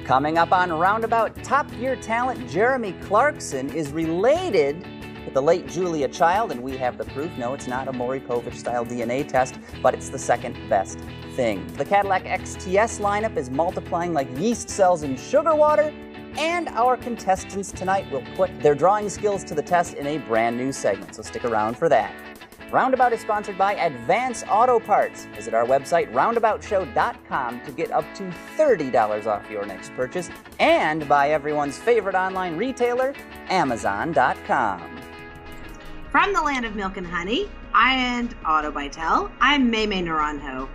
Coming up on Roundabout, top-gear talent Jeremy Clarkson is related with the late Julia Child, and we have the proof. No, it's not a Maury Povich-style DNA test, but it's the second best thing. The Cadillac XTS lineup is multiplying like yeast cells in sugar water, and our contestants tonight will put their drawing skills to the test in a brand new segment, so stick around for that. Roundabout is sponsored by Advance Auto Parts. Visit our website, roundaboutshow.com, to get up to $30 off your next purchase, and by everyone's favorite online retailer, Amazon.com. From the land of milk and honey and Auto Bytel, I'm Maymay Naranjo.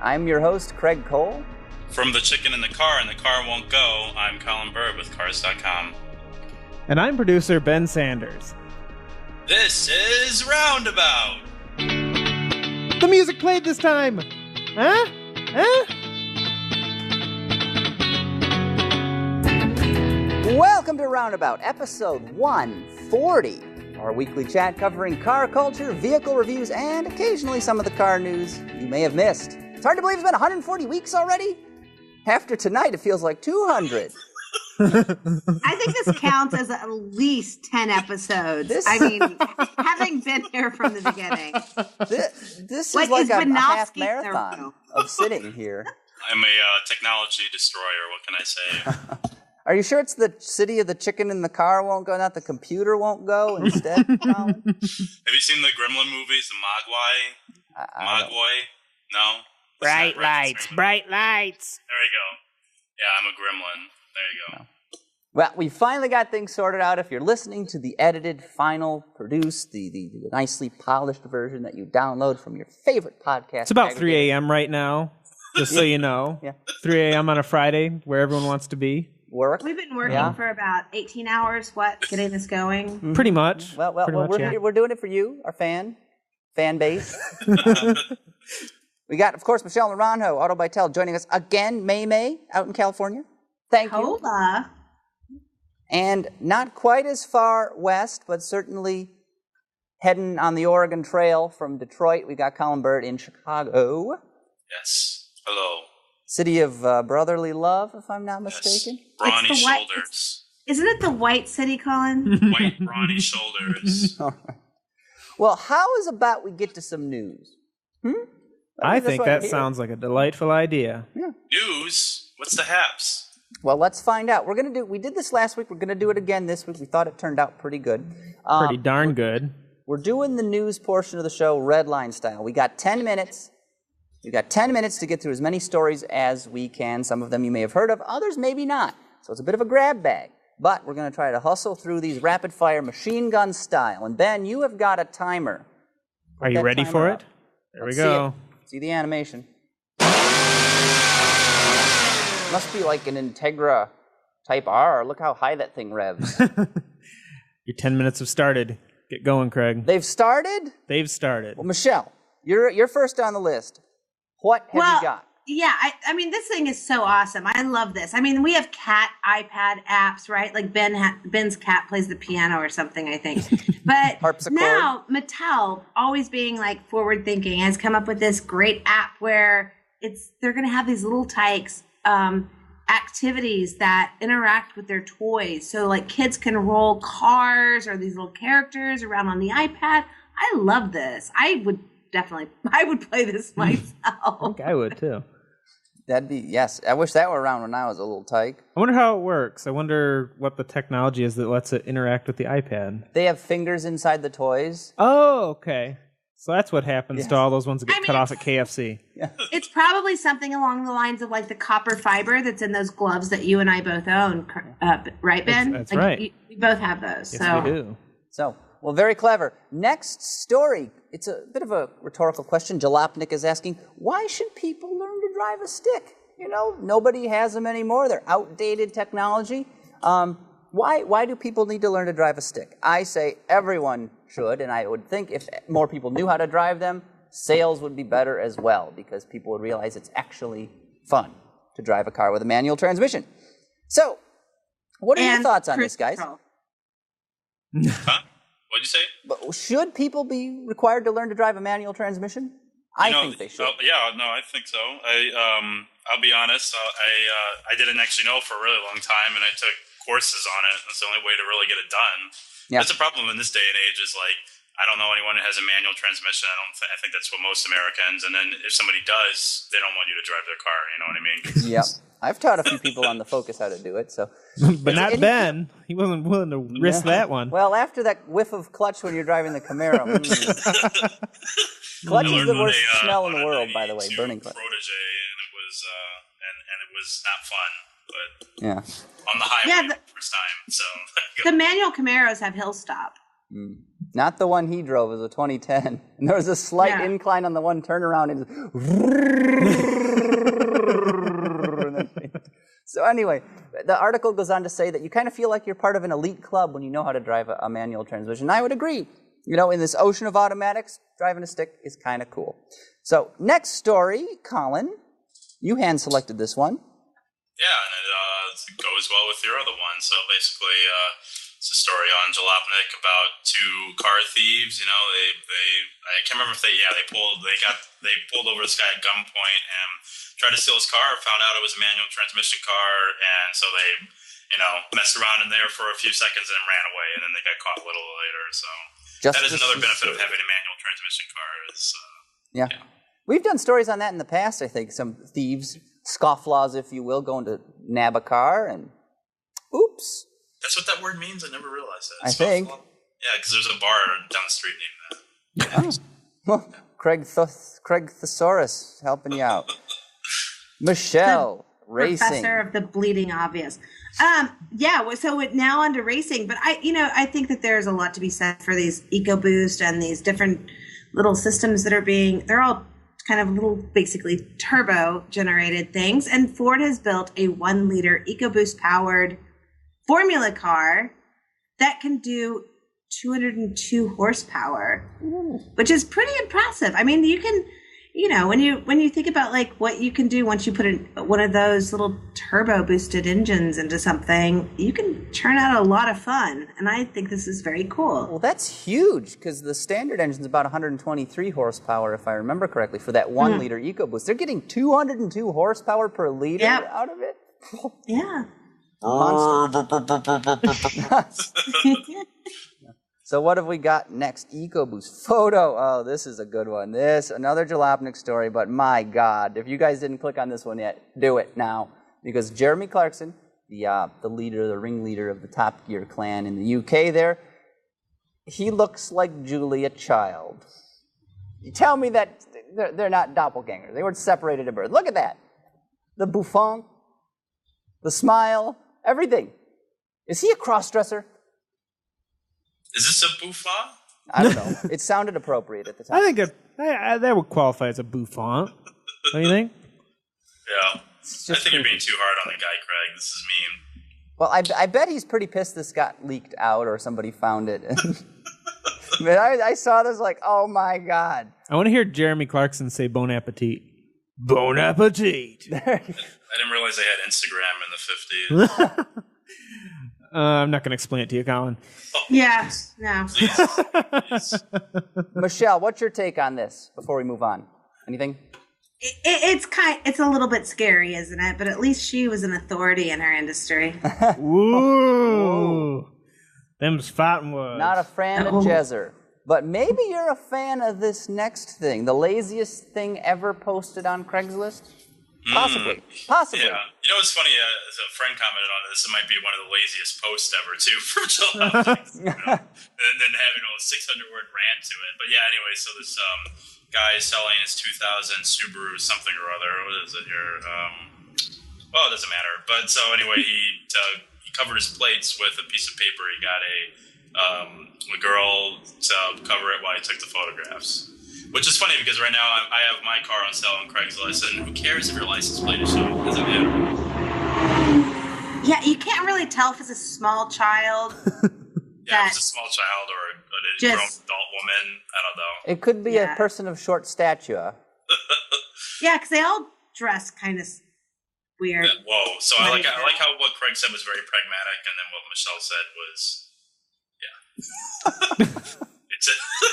I'm your host, Craig Cole. From the chicken in the car and the car won't go, I'm Colin Bird with Cars.com. And I'm producer Ben Sanders. This is Roundabout. The music played this time. Huh? Welcome to Roundabout, episode 140. Our weekly chat covering car culture, vehicle reviews, and occasionally some of the car news you may have missed. It's hard to believe it's been 140 weeks already. After tonight, it feels like 200. I think this counts as at least 10 episodes. Having been here from the beginning. This is like a half marathon of sitting here. I'm a technology destroyer, what can I say? Are you sure it's the city of the chicken in the car won't go, not the computer won't go instead, Colin? Have you seen the Gremlin movies, the Mogwai? No? Bright lights. Bright lights. There you go. Yeah, I'm a gremlin. There you go. Well, we finally got things sorted out. If you're listening to the edited, final, produced, the nicely polished version that you download from your favorite podcast. It's about 3 a.m. right now, just so you know. Yeah. 3 a.m. on a Friday, where everyone wants to be. Work. We've been working for about 18 hours, getting this going? Mm-hmm. Pretty much. Well, we're doing it for you, our fan base. We got, of course, Michelle Naranjo, Auto Bytel, joining us again, May, out in California. Thank you. Hola. And not quite as far west, but certainly heading on the Oregon Trail from Detroit, we got Colin Bird in Chicago. Yes. Hello. City of brotherly love, if I'm not mistaken. Yes. Brawny shoulders. Isn't it the White City, Colin? White, brawny shoulders. All right. Well, how is about we get to some news? I think that sounds like a delightful idea. Yeah. News? What's the haps? Well, let's find out. We did this last week. We're going to do it again this week. We thought it turned out pretty good. Pretty darn good. We're doing the news portion of the show red line style. We got 10 minutes. We got 10 minutes to get through as many stories as we can. Some of them you may have heard of, others maybe not. So it's a bit of a grab bag. But we're going to try to hustle through these rapid fire machine gun style. And Ben, you have got a timer. Are you ready for it? There we go. See the animation. Must be like an Integra Type R. Look how high that thing revs. Your 10 minutes have started. Get going, Craig. They've started? They've started. Well, Michelle, you're first on the list. What have you got? Yeah, I mean, this thing is so awesome. I love this. I mean, we have cat iPad apps, right? Like Ben's cat plays the piano or something, I think. But Harpsichord. Now Mattel, always being like forward thinking, has come up with this great app where they're going to have these little tykes activities that interact with their toys. So like kids can roll cars or these little characters around on the iPad. I love this. I would play this myself. I think I would too. Yes. I wish that were around when I was a little tyke. I wonder how it works. I wonder what the technology is that lets it interact with the iPad. They have fingers inside the toys. Oh, okay. So that's what happens to all those ones that get cut off at KFC. Yeah. It's probably something along the lines of like the copper fiber that's in those gloves that you and I both own, right, Ben? That's right. We both have those. Yes, we do. Well, very clever. Next story. It's a bit of a rhetorical question. Jalopnik is asking, why should people learn to drive a stick? Nobody has them anymore. They're outdated technology. Why do people need to learn to drive a stick? I say everyone should, and I would think if more people knew how to drive them, sales would be better as well, because people would realize it's actually fun to drive a car with a manual transmission. So, what are your thoughts on this, guys? Huh? What'd you say? But should people be required to learn to drive a manual transmission? I think they should. I think so. I'll be honest. I didn't actually know for a really long time, and I took courses on it. That's the only way to really get it done. Yeah. That's a problem in this day and age. Is like I don't know anyone who has a manual transmission. I think that's what most Americans. And then if somebody does, they don't want you to drive their car. You know what I mean? Yep. I've taught a few people on the Focus how to do it. So, but not Ben. He wasn't willing to risk that one. Well, after that whiff of clutch when you're driving the Camaro. Clutch is the worst smell in the world, by the way. Burning clutch. Protege, and it was not fun. But yeah, on the highway first time. So the manual Camaros have hill stop. Not the one he drove. It was a 2010, and there was a slight incline on the one turnaround. And so anyway, the article goes on to say that you kind of feel like you're part of an elite club when you know how to drive a manual transmission. I would agree. You know, in this ocean of automatics, driving a stick is kind of cool. So next story, Colin, you hand-selected this one. Yeah, and it goes well with your other one. So basically, it's a story on Jalopnik about two car thieves. You know, I can't remember if they pulled over this guy at gunpoint and tried to steal his car. Found out it was a manual transmission car, and so they, messed around in there for a few seconds and then ran away, and then they got caught a little later. So that is another benefit of having a manual transmission car. Yeah. We've done stories on that in the past. I think some thieves, scofflaws, if you will, going to nab a car and oops. That's what that word means? I never realized that. I think. Yeah, because there's a bar down the street named that. Well, Craig Thesaurus helping you out. Michelle, racing. Professor of the bleeding obvious. So now onto racing. But I think that there's a lot to be said for these EcoBoost and these different little systems that they're all kind of little, basically turbo generated things. And Ford has built a 1 liter EcoBoost powered formula car that can do 202 horsepower, which is pretty impressive. I mean, you can, when you think about like what you can do once you put one of those little turbo boosted engines into something, you can churn out a lot of fun. And I think this is very cool. Well, that's huge because the standard engine is about 123 horsepower, if I remember correctly, for that 1 liter EcoBoost. They're getting 202 horsepower per liter out of it. Yeah. So what have we got next? EcoBoost photo. Oh, this is a good one. Another Jalopnik story, but my God, if you guys didn't click on this one yet, do it now. Because Jeremy Clarkson, the ringleader of the Top Gear clan in the UK there, he looks like Julia Child. You tell me that they're not doppelgangers. They weren't separated at birth. Look at that. The bouffant, the smile, everything. Is he a cross-dresser? Is this a bouffant? I don't know. It sounded appropriate at the time. I think that would qualify as a bouffant. Don't you think? Yeah. I think you're being too hard on the guy, Craig. This is mean. Well, I bet he's pretty pissed this got leaked out or somebody found it. But I saw this like, oh my God. I want to hear Jeremy Clarkson say bon appetit. Bon appetit. I didn't realize they had Instagram in the 50s. I'm not going to explain it to you, Colin. Yeah, no. Please. Michelle, what's your take on this before we move on? Anything? It's a little bit scary, isn't it? But at least she was an authority in her industry. Ooh. Them's fighting words. Not a fan of Jezzer. But maybe you're a fan of this next thing, the laziest thing ever posted on Craigslist? Possibly. Yeah. You know what's funny? As a friend commented on this, it might be one of the laziest posts ever, too, for Jalopnik. And then having a 600-word rant to it. But yeah, anyway, so this guy is selling his 2000 Subaru something or other. What is it here? Well, it doesn't matter. But so anyway, he covered his plates with a piece of paper. He got a girl to cover it while he took the photographs. Which is funny because right now I have my car on sale on Craigslist, and who cares if your license plate is shown? It doesn't matter. Yeah, you can't really tell if it's a small child. Yeah, if it's a small child or a grown adult woman. I don't know. It could be a person of short stature. Yeah, because they all dress kind of weird. Yeah, whoa! So I like how what Craig said was very pragmatic, and then what Michelle said was, yeah.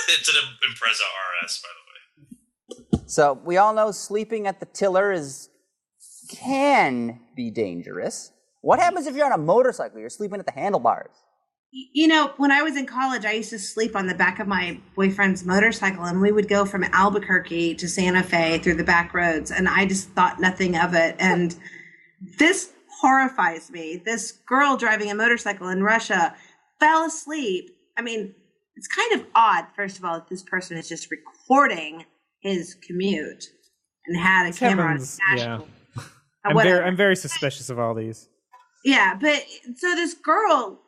It's an Impreza RS, by the way. So we all know sleeping at the tiller is can be dangerous. What happens if you're on a motorcycle? You're sleeping at the handlebars. You know, when I was in college, I used to sleep on the back of my boyfriend's motorcycle, and we would go from Albuquerque to Santa Fe through the back roads, and I just thought nothing of it. And this horrifies me. This girl driving a motorcycle in Russia fell asleep. I mean, it's kind of odd, first of all, that this person is just recording his commute and had a camera on his dashboard. Yeah. I'm very suspicious of all these. Yeah, but so this girl,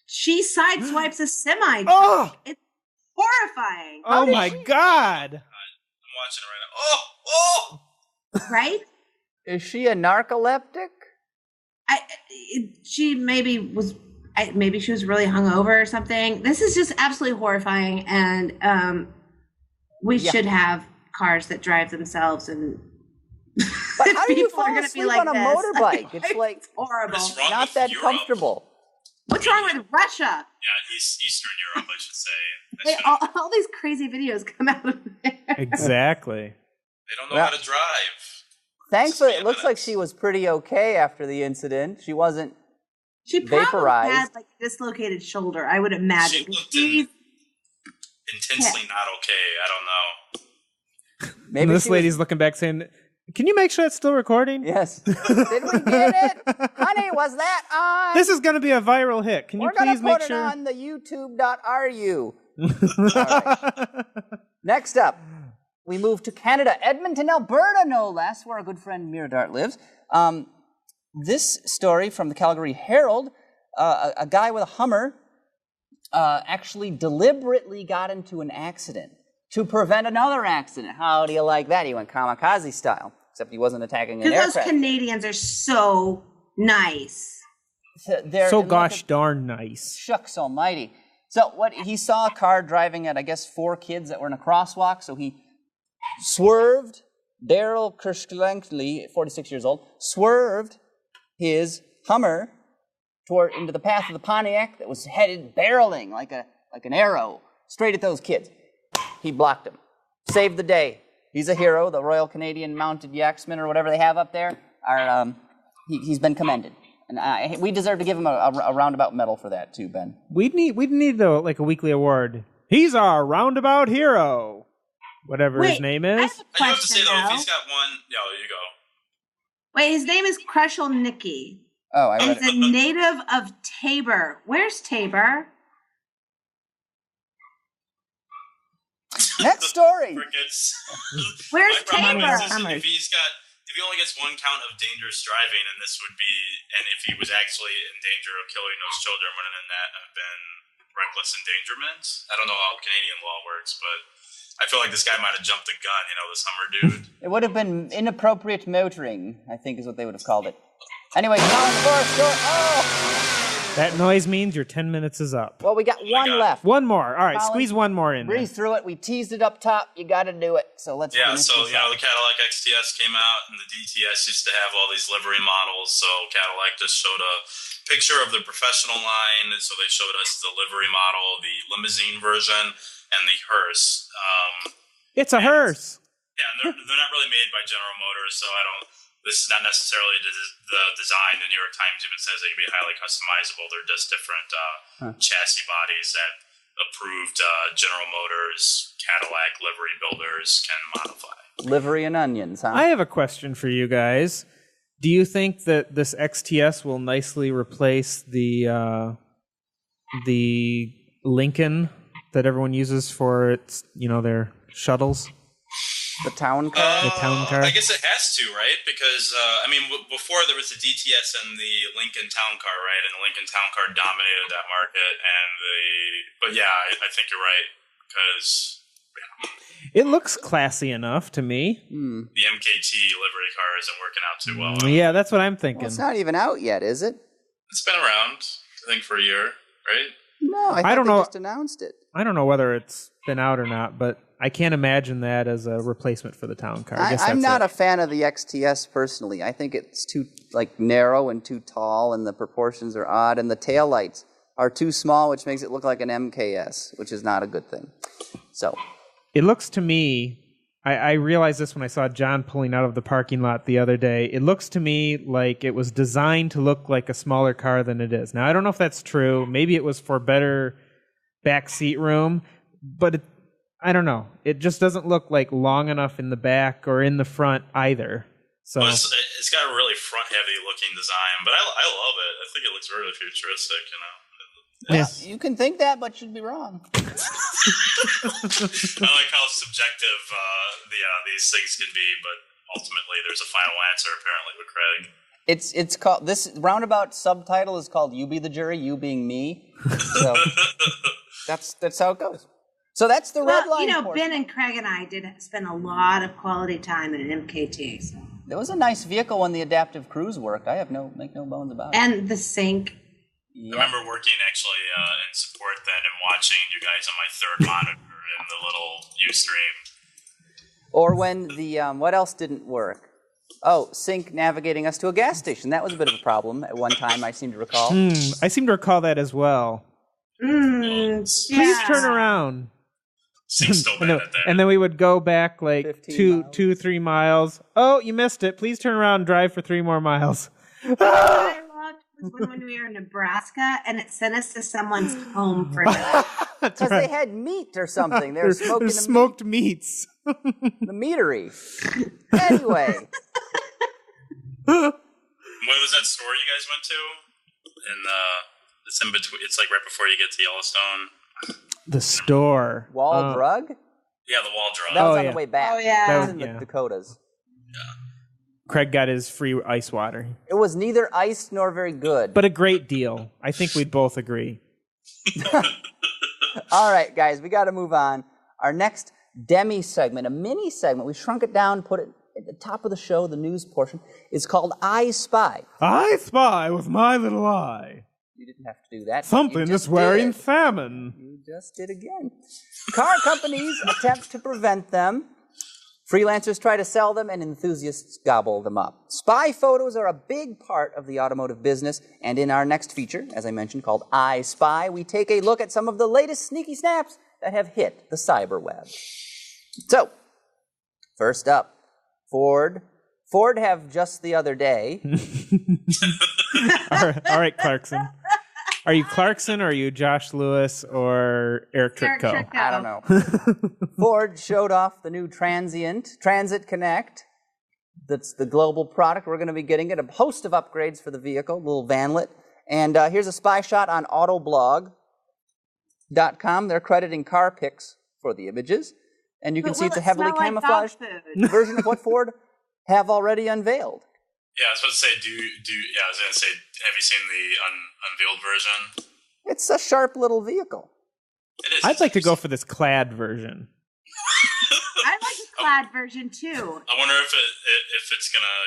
she sideswipes a semi. Oh! It's horrifying. Oh my God. I'm watching it right now. Oh! Right? Is she a narcoleptic? She maybe she was really hungover or something. This is just absolutely horrifying, and we should have cars that drive themselves. And but how do you fall gonna asleep be like on a this. motorbike? It's like horrible. What's wrong not with that Europe? comfortable. What's wrong with Russia? Yeah, Eastern Europe, I should say. All these crazy videos come out of there. Exactly. They don't know how to drive. Thankfully, it looks like she was pretty okay after the incident. She wasn't She probably vaporized. had like a dislocated shoulder, I would imagine. She looked intensely not okay. I don't know. Maybe this lady's looking back saying, "Can you make sure it's still recording?" Yes. Did we get it? Honey, was that on? This is going to be a viral hit. Can you please make sure? We're going to put it on the youtube.ru. Right. Next up, we move to Canada, Edmonton, Alberta, no less, where our good friend Miradart lives. This story from the Calgary Herald, a guy with a Hummer actually deliberately got into an accident to prevent another accident. How do you like that? He went kamikaze style, except he wasn't attacking an aircraft. Because those Canadians are so nice. So gosh darn nice. Shucks almighty. So what he saw a car driving at, I guess, 4 kids that were in a crosswalk, so he swerved. Daryl Kirschlenkley, 46 years old, swerved his Hummer into the path of the Pontiac that was headed barreling like an arrow straight at those kids. He blocked him. Saved the day. He's a hero. The Royal Canadian Mounted Yaxmen or whatever they have up there he's been commended. And we deserve to give him a roundabout medal for that too, Ben. We'd need a weekly award. He's our roundabout hero. Whatever his name is. I have a I do have to question, say, though, if though. he's got one... Yeah, you go. Wait, his name is Crushel Nicky. Oh, I read He's a native of Tabor. Where's Tabor? Next story. Crickets. Where's My problem Tabor? is if he only gets one count of dangerous driving, and if he was actually in danger of killing those children, wouldn't that have been reckless endangerment? I don't know how Canadian law works, but I feel like this guy might have jumped the gun, this Hummer dude. It would have been inappropriate motoring, I think is what they would have called it. Anyway, Colin Forrest, That noise means your 10 minutes is up. Well, we got one left. One more. All right, Colin, squeeze one more in. Breeze through it. We teased it up top. You got to do it. So let's finish this the Cadillac XTS came out, and the DTS used to have all these livery models, so Cadillac just showed a picture of the professional line, so they showed us the livery model, the limousine version, and the hearse. It's a hearse. Yeah, and they're not really made by General Motors, so this is not necessarily the design. The New York Times even says they can be highly customizable. They're just different chassis bodies that approved General Motors, Cadillac livery builders can modify. Livery and onions, huh? I have a question for you guys. Do you think that this XTS will nicely replace the Lincoln that everyone uses for its, their shuttles? The town car? The town car? I guess it has to, right? Because, before there was the DTS and the Lincoln town car, right? And the Lincoln town car dominated that market. But yeah, I think you're right. Because, it looks classy enough to me. The MKT livery car isn't working out too well. Yeah, that's what I'm thinking. Well, it's not even out yet, is it? It's been around, I think, for a year, right? No, I thought they just announced it. I don't know whether it's been out or not, but I can't imagine that as a replacement for the town car. I'm not a fan of the XTS personally. I think it's too narrow and too tall, and the proportions are odd, and the taillights are too small, which makes it look like an MKS, which is not a good thing. So, it looks to me I realized this when I saw John pulling out of the parking lot the other day. It looks to me like it was designed to look like a smaller car than it is. Now, I don't know if that's true. Maybe it was for better back seat room, but I don't know. It just doesn't look like long enough in the back or in the front either. So well, it's got a really front-heavy looking design, but I love it. I think it looks really futuristic, you know. Well, you can think that, but you'd be wrong. I like how subjective these things can be, but ultimately there's a final answer apparently with Craig. It's called, this roundabout subtitle is called "You Be the Jury, You Being Me." So that's how it goes. So that's the red line. You know, portion. Ben and Craig and I did spend a lot of quality time in an MKT. So. It was a nice vehicle when the adaptive cruise worked. I have make no bones about it. And the sync. Yep. I remember working actually in support then and watching you guys on my third monitor in the little Ustream. Or when the what else didn't work? Oh, sync navigating us to a gas station. That was a bit of a problem at one time, I seem to recall. I seem to recall that as well. Please turn around. Seems still bad at that. And then we would go back like 3 miles. Oh, you missed it. Please turn around and drive for 3 more miles. What I loved was when we were in Nebraska and it sent us to someone's home for dinner. Because they had meat or something. They were smoking There's smoked meats. the meatery. Anyway. What was that store you guys went to? It's in between. It's like right before you get to Yellowstone. The store. Wall Drug? Yeah, the Wall Drug. That was on the way back. Oh, yeah. That was in the Dakotas. Yeah. Craig got his free ice water. It was neither iced nor very good. But a great deal. I think we'd both agree. All right, guys, we got to move on. Our next demi segment, a mini segment, we shrunk it down, put it at the top of the show, the news portion, is called I Spy. I spy with my little eye. You didn't have to do that. Something is wearing famine. You just did again. Car companies attempt to prevent them. Freelancers try to sell them, and enthusiasts gobble them up. Spy photos are a big part of the automotive business, and in our next feature, as I mentioned, called I Spy, we take a look at some of the latest sneaky snaps that have hit the cyberweb. So, first up, Ford. Ford have just the other day. All right, Clarkson. Are you Clarkson, or are you Josh Lewis, or Eric Tritko? I don't know. Ford showed off the new Transit Connect. That's the global product we're going to be getting it. A host of upgrades for the vehicle, little vanlet. And here's a spy shot on autoblog.com. They're crediting car pics for the images. And you can see it's a heavily camouflaged version of what Ford have already unveiled. Yeah, I was about to say, I was going to say, have you seen the unveiled version? It's a sharp little vehicle. It is. I'd like to go for this clad version. I like the clad version too. I wonder if it's going to,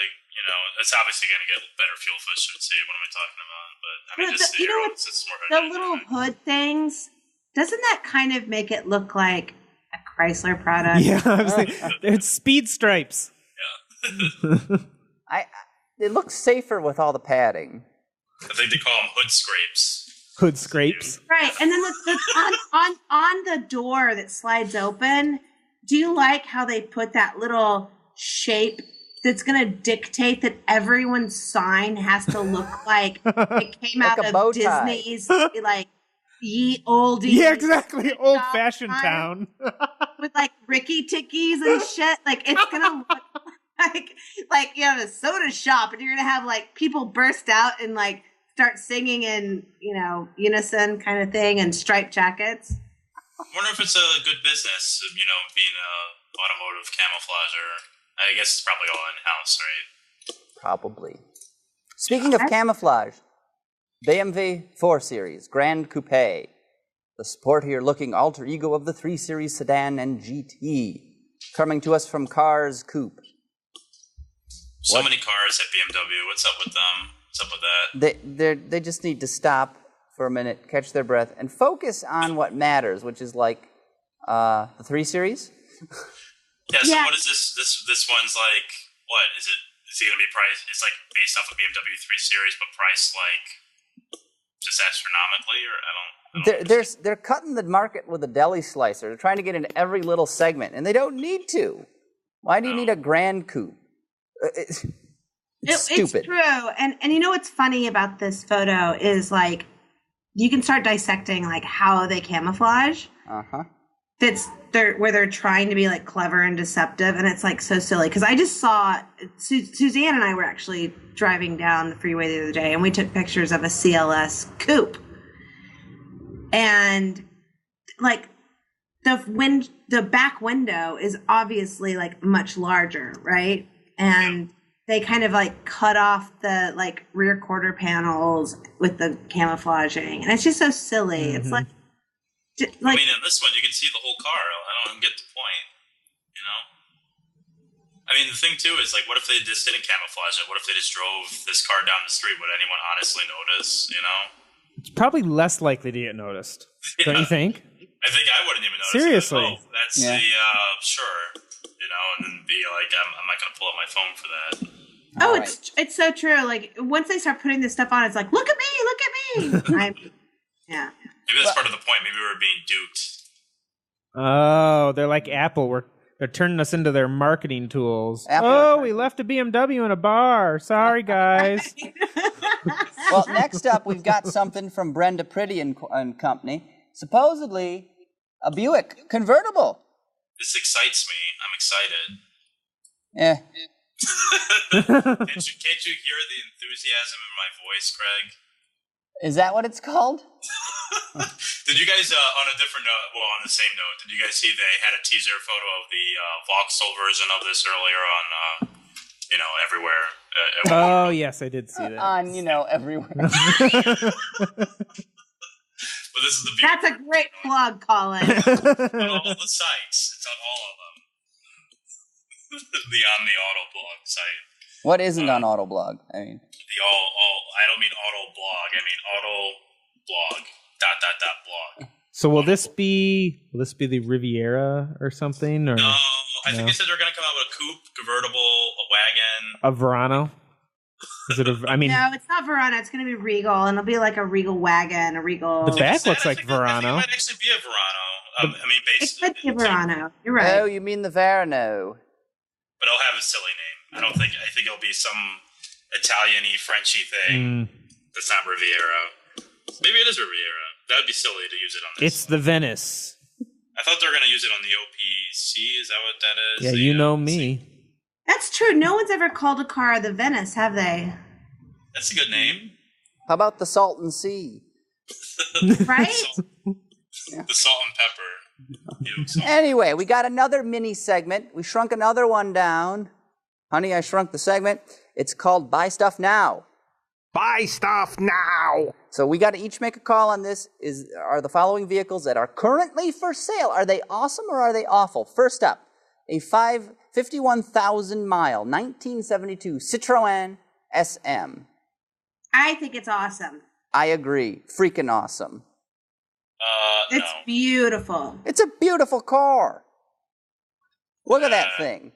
it's obviously going to get better fuel efficiency. What am I talking about? But I mean, just it's more the little hood things. Doesn't that kind of make it look like a Chrysler product? Yeah, I was thinking, it's speed stripes. Yeah. It looks safer with all the padding. I think they call them hood scrapes. Hood scrapes. Right, and then on the door that slides open, do you like how they put that little shape that's going to dictate that everyone's sign has to look like it came like out of Disney's, like, ye olde. Yeah, exactly. Old-fashioned town. With, like, Ricky Tickies and shit. Like, it's going to look like you have a soda shop and you're going to have, like, people burst out and, like, start singing in, unison kind of thing and striped jackets. I wonder if it's a good business, being a automotive camouflager. I guess it's probably all in-house, right? Probably. Speaking of camouflage, BMW 4 Series Grand Coupe, the sportier-looking alter ego of the 3 Series sedan and GT, coming to us from Cars Coupe. So many cars at BMW. What's up with them? What's up with that? They just need to stop for a minute, catch their breath, and focus on what matters, which is like the 3 Series. So what is this? This one's like, what is it? Is it going to be priced? It's like based off of BMW 3 Series, but priced like just astronomically, or I don't. They're cutting the market with a deli slicer. They're trying to get into every little segment, and they don't need to. Why do you need a Grand Coupe? It's stupid. It's true. And you know what's funny about this photo is like you can start dissecting like how they camouflage. Uh-huh. Where they're trying to be like clever and deceptive, and it's like so silly. Because I just saw Suzanne and I were actually driving down the freeway the other day, and we took pictures of a CLS coupe, and like the back window is obviously like much larger, right? And they kind of like cut off the like rear quarter panels with the camouflaging, and it's just so silly. It's like. I mean, in this one, you can see the whole car. I don't get the point, you know? I mean, the thing, too, is, like, what if they just didn't camouflage it? What if they just drove this car down the street? Would anyone honestly notice, you know? It's probably less likely to get noticed. Don't you think? I think I wouldn't even notice. Seriously. Like, oh, that's sure, you know, and then be like, I'm not going to pull out my phone for that. Oh, it's so true. Like, once they start putting this stuff on, it's like, look at me. Yeah. Maybe that's part of the point. Maybe we're being duped. Oh, they're like Apple. They're turning us into their marketing tools. We left a BMW in a bar. Sorry, guys. Well, next up, we've got something from Brenda Pretty and Company. Supposedly, a Buick Convertible. This excites me. I'm excited. Yeah. Can't you hear the enthusiasm in my voice, Craig? Is that what it's called? Did you guys, on a different note, well, on the same note, did you guys see they had a teaser photo of the Vauxhall version of this earlier on, everywhere? Yes, I did see that. On, everywhere. Well, this is the That's a great plug, Colin. On all the sites. It's on all of them. On the Autoblog site. What isn't on Autoblog? I mean... I don't mean auto blog. I mean auto blog. Blog. So will this be the Riviera or something? Or no, I think they said they're going to come out with a coupe, convertible, a wagon, a Verano. Is it no, it's not Verano. It's going to be Regal, and it'll be like a Regal wagon, a Regal. The back looks like Verano. It might actually be a Verano. It could be a Verano. You're right. Oh, you mean the Verano? But it'll have a silly name. I think it'll be some Italian-y, Frenchy thing. That's not Riviera. Maybe it is Riviera. That would be silly to use it on this. It's the Venice. I thought they were going to use it on the OPC. Is that what that is? Yeah, you know me. That's true. No one's ever called a car the Venice, have they? That's a good name. How about the Salton Sea? Right? The salt and pepper. Anyway, we got another mini segment. We shrunk another one down. Honey, I Shrunk the Segment. It's called Buy Stuff Now. Buy stuff now. So we got to each make a call on this. Are the following vehicles that are currently for sale, are they awesome or are they awful? First up, a 51,000-mile 1972 Citroën SM. I think it's awesome. I agree. Freaking awesome. It's beautiful. It's a beautiful car. Look at that thing.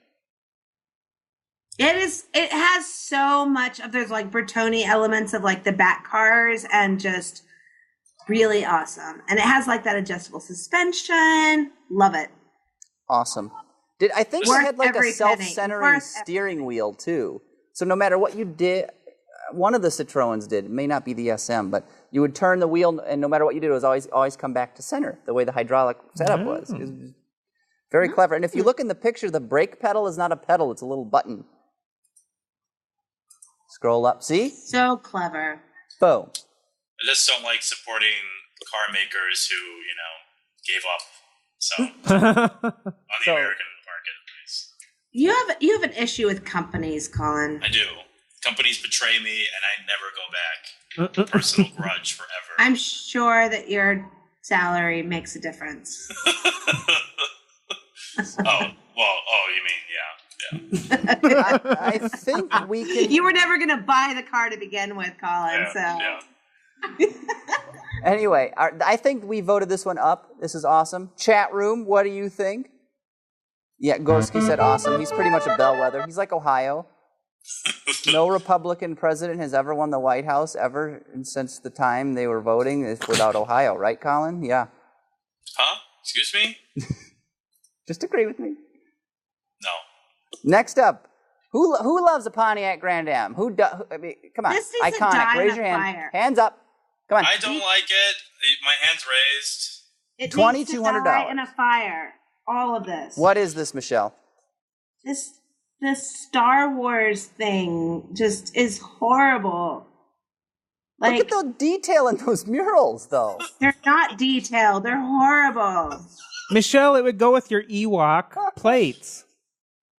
It has so much of those like Bertoni elements of like the back cars and just really awesome. And it has like that adjustable suspension. Love it. Awesome. I think it had like a self-centering steering wheel too. So no matter what you did, one of the Citroens did, it may not be the SM, but you would turn the wheel and no matter what you did, it was always come back to center, the way the hydraulic setup was. It was very clever. And if you look in the picture, the brake pedal is not a pedal, it's a little button. Scroll up, see? So clever. Boom. I just don't like supporting car makers who, gave up. So on the American market, at least. You have an issue with companies, Colin. I do. Companies betray me, and I never go back. Personal grudge forever. I'm sure that your salary makes a difference. You mean, yeah. I think we can... You were never going to buy the car to begin with, Colin, Yeah. Anyway, I think we voted this one up. This is awesome. Chat room, what do you think? Yeah, Gorski said awesome. He's pretty much a bellwether. He's like Ohio. No Republican president has ever won the White House ever since the time they were voting without Ohio, right, Colin? Yeah. Huh? Excuse me? Just agree with me. No. Next up, who loves a Pontiac Grand Am? I mean, come on, This needs to iconic. die in Raise a your hand. fire. Hands up. Come on. I don't like it. My hand's raised. It needs to $2,200. die in a fire. All of this. What is this, Michelle? This Star Wars thing just is horrible. Look Like, at the detail in those murals, though. they're not detailed. They're horrible. Michelle, it would go with your Ewok plates.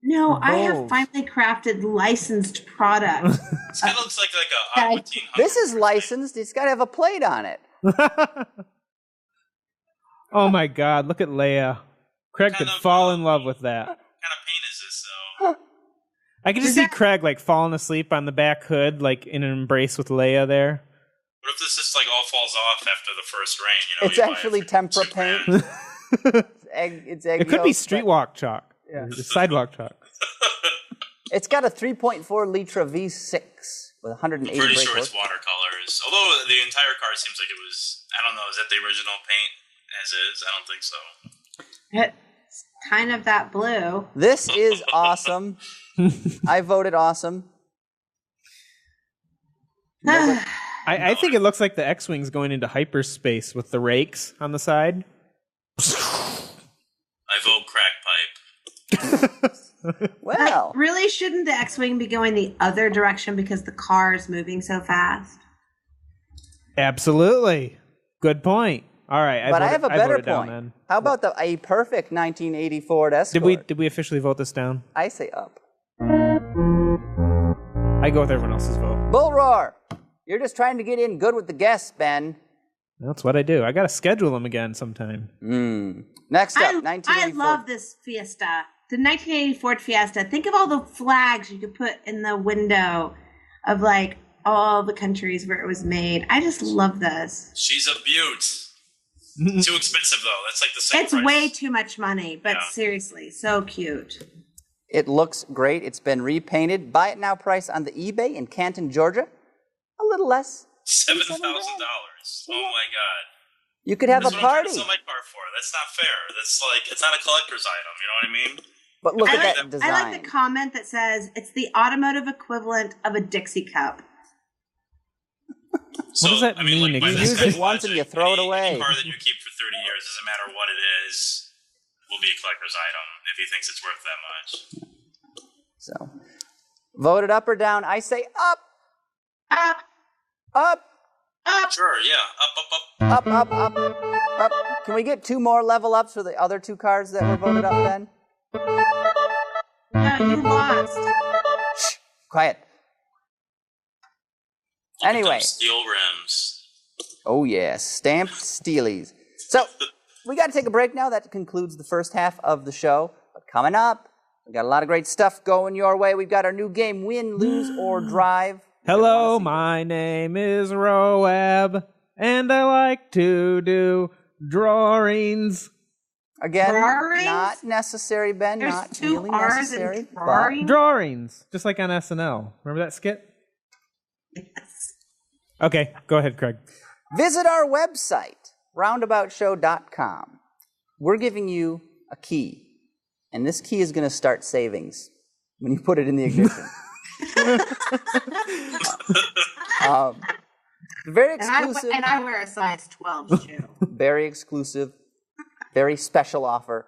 No, I have Bulls. finally crafted licensed product. This guy looks like a Aqua Teen Hunger This is Force licensed. It's got to have a plate on it. Oh my God! Lock at Leia. Craig could fall in love with that. What kind of paint is this, though? I can just see Craig like falling asleep on the back hood, like in an embrace with Leia there. What if this just like all falls off after the first rain? You know, It's you buy it actually for tempera $2,000. paint. It's egg It could be yolk, streetwalk chalk. Yeah. Or sidewalk chalk. It's got a 3.4 liter V6 with 180 I'm pretty brake sure it's horsepower. watercolors. Although the entire car seems like it was, I don't know, is that the original paint as is? I don't think so. It's kind of that blue. This is awesome. I voted awesome. I think it looks like the X-Wing's going into hyperspace with the rakes on the side. I vote crack pipe. Well, Really, shouldn't the X-Wing be going the other direction because the car is moving so fast? Absolutely. Good point. All right. but I have a better voted down point. then. How about a perfect 1980 Ford Escort? Did we officially vote this down? I say up. I go with everyone else's vote. Bull roar! You're just trying to get in good with the guests, Ben. That's what I do. I got to schedule them again sometime. Next up, I 1984. love this Fiesta. The 1980 Ford Fiesta. Think of all the flags you could put in the window of like all the countries where it was made. I just love this. She's a beaut. Too expensive, though. That's like the same It's price. way too much money, but Yeah. seriously, so cute. It looks great. It's been repainted. Buy it now price on the eBay in Canton, Georgia. A little less. $7,000. Oh, my God. You could have That's a what I'm trying party. to sell my car for. That's not fair. That's like, it's not a collector's item. You know what I mean? But look at I that design. like the comment that says it's the automotive equivalent of a Dixie cup. So, does that I mean, mean like, by exactly? this You use guy's it once and logic, you throw it any away. car that you keep for 30 years, doesn't matter what it is, will be a collector's item if he thinks it's worth that much. So, vote it up or down. I say up, Up, up, Sure, yeah. Up. up, up, up, up. Can we get 2 more level ups for the other 2 cars that were voted up, Ben? no, you lost. Quiet. Look at them Anyway. steel rims. Oh, yeah, stamped Steelies. So, we got to take a break now. That concludes the first half of the show. But coming up, we got a lot of great stuff going your way. We've got our new game, Win, Lose, or Drive. Hello, my name is Roab, and I like to do drawings. Again, Drawings? not necessary, Ben. There's not 2 really R's necessary. in but- drawing. Drawings, just like on SNL. Remember that skit? Okay, go ahead, Craig. Visit our website, roundaboutshow.com. We're giving you a key, and this key is going to start savings when you put it in the ignition. Very exclusive, And I wear a size 12 shoe. very exclusive, very special offer,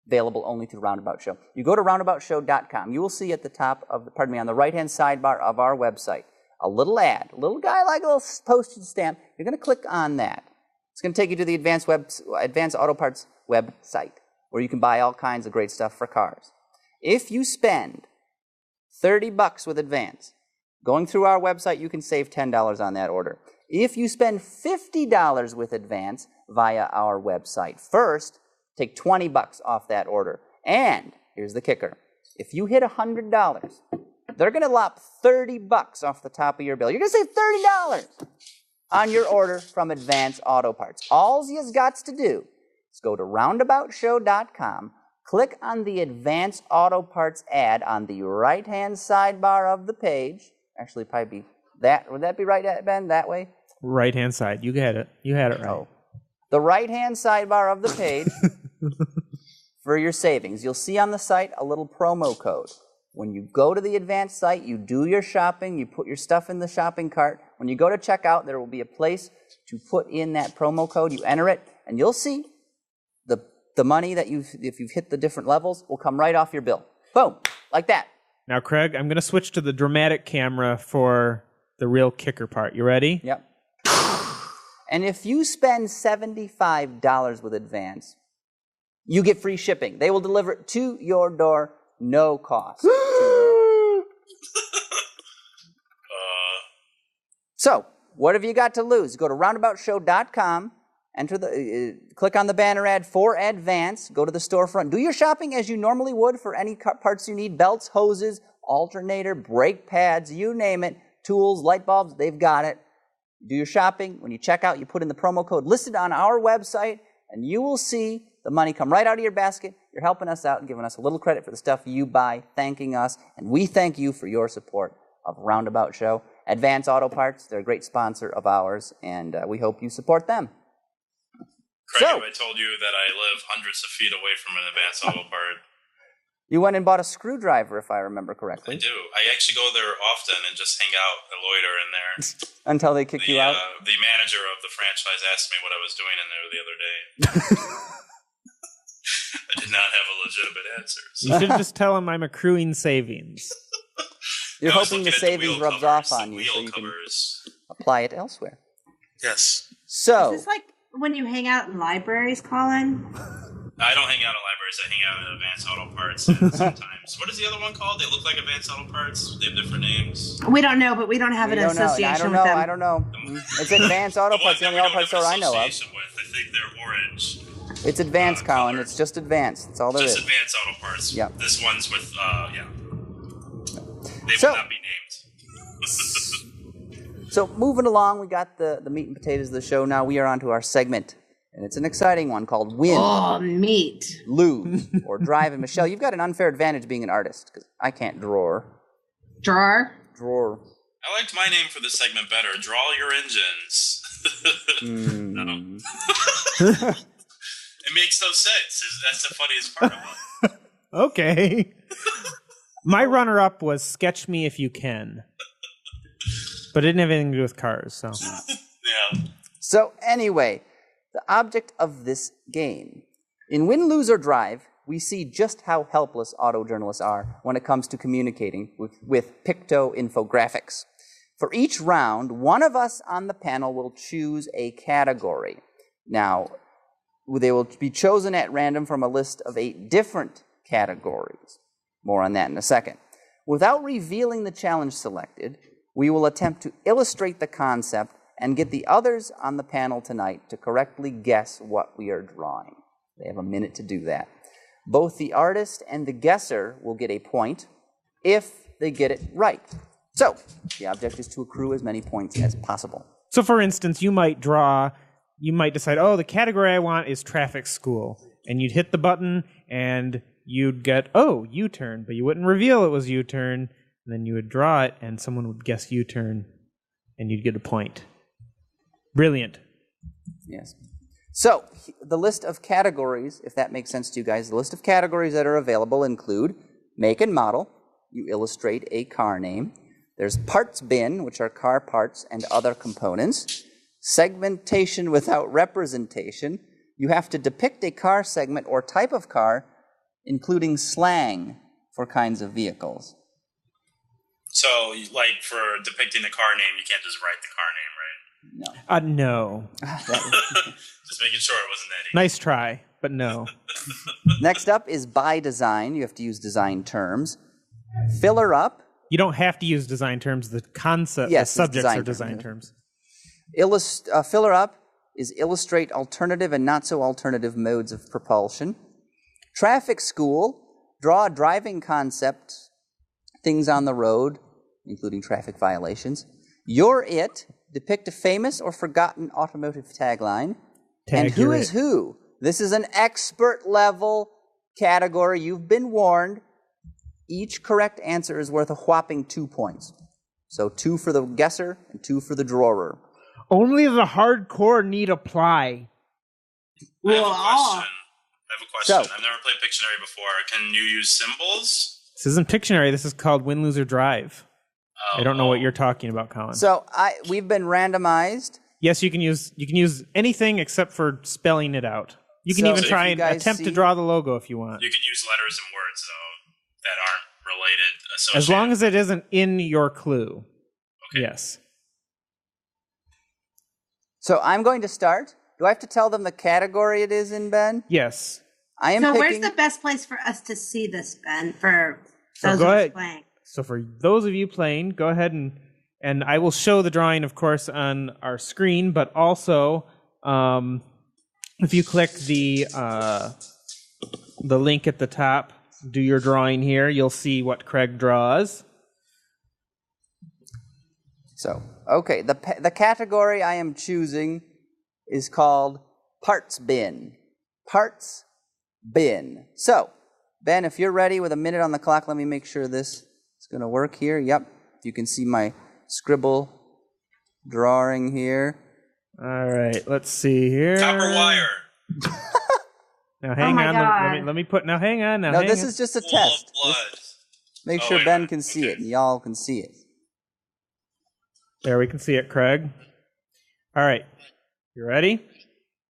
available only through Roundabout Show. You go to roundaboutshow.com. You will see at the top of, on the right-hand sidebar of our website, a little ad, a little guy like a little postage stamp. You're going to click on that. It's going to take you to the Advanced Auto Parts website, where you can buy all kinds of great stuff for cars. If you spend $30 with Advance, going through our website, you can save $10 on that order. If you spend $50 with Advance via our website first, take $20 off that order. And here's the kicker. If you hit $100, they're going to lop $30 off the top of your bill. You're going to save $30 on your order from Advance Auto Parts. All you've got to do is go to roundaboutshow.com, click on the Advance Auto Parts ad on the right-hand sidebar of the page. Actually, probably be that. Would that be right, Ben? That way? Right-hand side. You had it. You had it right. Oh. The right-hand sidebar of the page for your savings. You'll see on the site a little promo code. When you go to the Advance site, you do your shopping, you put your stuff in the shopping cart. When you go to checkout, there will be a place to put in that promo code. You enter it, and you'll see the money that if you've hit the different levels, will come right off your bill. Boom, like that. Now, Craig, I'm going to switch to the dramatic camera for the real kicker part. You ready? Yep. And if you spend $75 with Advance, you get free shipping. They will deliver it to your door, no cost. So, what have you got to lose? Go to roundaboutshow.com, click on the banner ad for Advance, go to the storefront, do your shopping as you normally would for any parts you need, belts, hoses, alternator, brake pads, you name it, tools, light bulbs, they've got it. Do your shopping. When you check out, you put in the promo code listed on our website, and you will see the money come right out of your basket. You're helping us out and giving us a little credit for the stuff you buy, thanking us, and we thank you for your support of Roundabout Show. Advance Auto Parts, they're a great sponsor of ours, and we hope you support them. Craig, I told you that I live hundreds of feet away from an Advance Auto Part. You went and bought a screwdriver, if I remember correctly. I do. I actually go there often and just hang out and loiter in there. Until they kick you out? The manager of the franchise asked me what I was doing in there the other day. I did not have a legitimate answer. So. You should just tell him I'm accruing savings. You're hoping the savings rubs off on you so you can apply it elsewhere. Yes. So, is this like when you hang out in libraries, Colin? I don't hang out in libraries. I hang out at Advanced Auto Parts sometimes. What is the other one called? They look like Advanced Auto Parts. They have different names. We don't know, but we don't have an association with them. I don't know. It's Advanced Auto Parts, the only auto parts store I know of. I think they're orange. It's Advanced, Colin. It's just Advanced. That's all there is. Just Advanced Auto Parts. Yep. This one's with, They will not be named. So moving along, we got the meat and potatoes of the show. Now we are on to our segment. And it's an exciting one called Win, Meat, Lose, or Drive. And Michelle, you've got an unfair advantage being an artist, because I can't draw. Drawer. I liked my name for this segment better. Draw your engines. No. It makes no sense. That's the funniest part of it. Okay. My runner-up was Sketch Me If You Can. But it didn't have anything to do with cars, so. Yeah. So anyway, the object of this game. In Win, Lose, or Drive, we see just how helpless auto journalists are when it comes to communicating with picto-infographics. For each round, one of us on the panel will choose a category. Now, they will be chosen at random from a list of 8 different categories. More on that in a second. Without revealing the challenge selected, we will attempt to illustrate the concept and get the others on the panel tonight to correctly guess what we are drawing. They have a minute to do that. Both the artist and the guesser will get a point if they get it right. So, the object is to accrue as many points as possible. So, for instance, you might decide, the category I want is traffic school. And you'd hit the button, and you'd get, U-turn. But you wouldn't reveal it was U-turn. And then you would draw it, and someone would guess U-turn, and you'd get a point. Brilliant. Yes. So, the list of categories, if that makes sense to you guys, the list of categories that are available include make and model. You illustrate a car name. There's parts bin, which are car parts and other components. Segmentation without representation. You have to depict a car segment or type of car, including slang for kinds of vehicles. So, like, for depicting a car name, you can't just write the car name, right? No. Just making sure it wasn't that easy. Nice try, but no. Next up is by design. You have to use design terms. Filler up. You don't have to use design terms. The concept, yes, the subjects are design terms. Filler up is illustrate alternative and not so alternative modes of propulsion. Traffic school, draw a driving concept, things on the road, including traffic violations. You're It, depict a famous or forgotten automotive tagline. And Who is Who? This is an expert level category. You've been warned. Each correct answer is worth a whopping 2 points. So 2 for the guesser and 2 for the drawer. Only the hardcore need apply. I have a question. So, I've never played Pictionary before. Can you use symbols? This isn't Pictionary. This is called Win, Lose, or Drive. Oh, I don't know what you're talking about, Colin. So we've been randomized. Yes, you can use anything except for spelling it out. You can So even if try you and guys attempt to see- draw the logo if you want. You can use letters and words though that aren't related. As long as it isn't in your clue. Okay. Yes. So I'm going to start. Do I have to tell them the category it is in, Ben? Yes. I am So picking. where's the best place for us to see this, Ben, for So those go of us ahead. playing? So for those of you playing, go ahead and I will show the drawing, of course, on our screen, but also if you click the link at the top, do your drawing here, you'll see what Craig draws. So, okay, the category I am choosing is called Parts Bin. Parts Bin. So, Ben, if you're ready with a minute on the clock, let me make sure this is going to work here. Yep, you can see my scribble drawing here. All right, let's see here. Copper wire. Now hang my on. God. Let me put. Now hang on. Now No, hang this on. is just a Full test. of blood. Make Oh, sure wait a Ben minute. can see Okay. it and y'all can see it. There, we can see it, Craig. All right, you ready?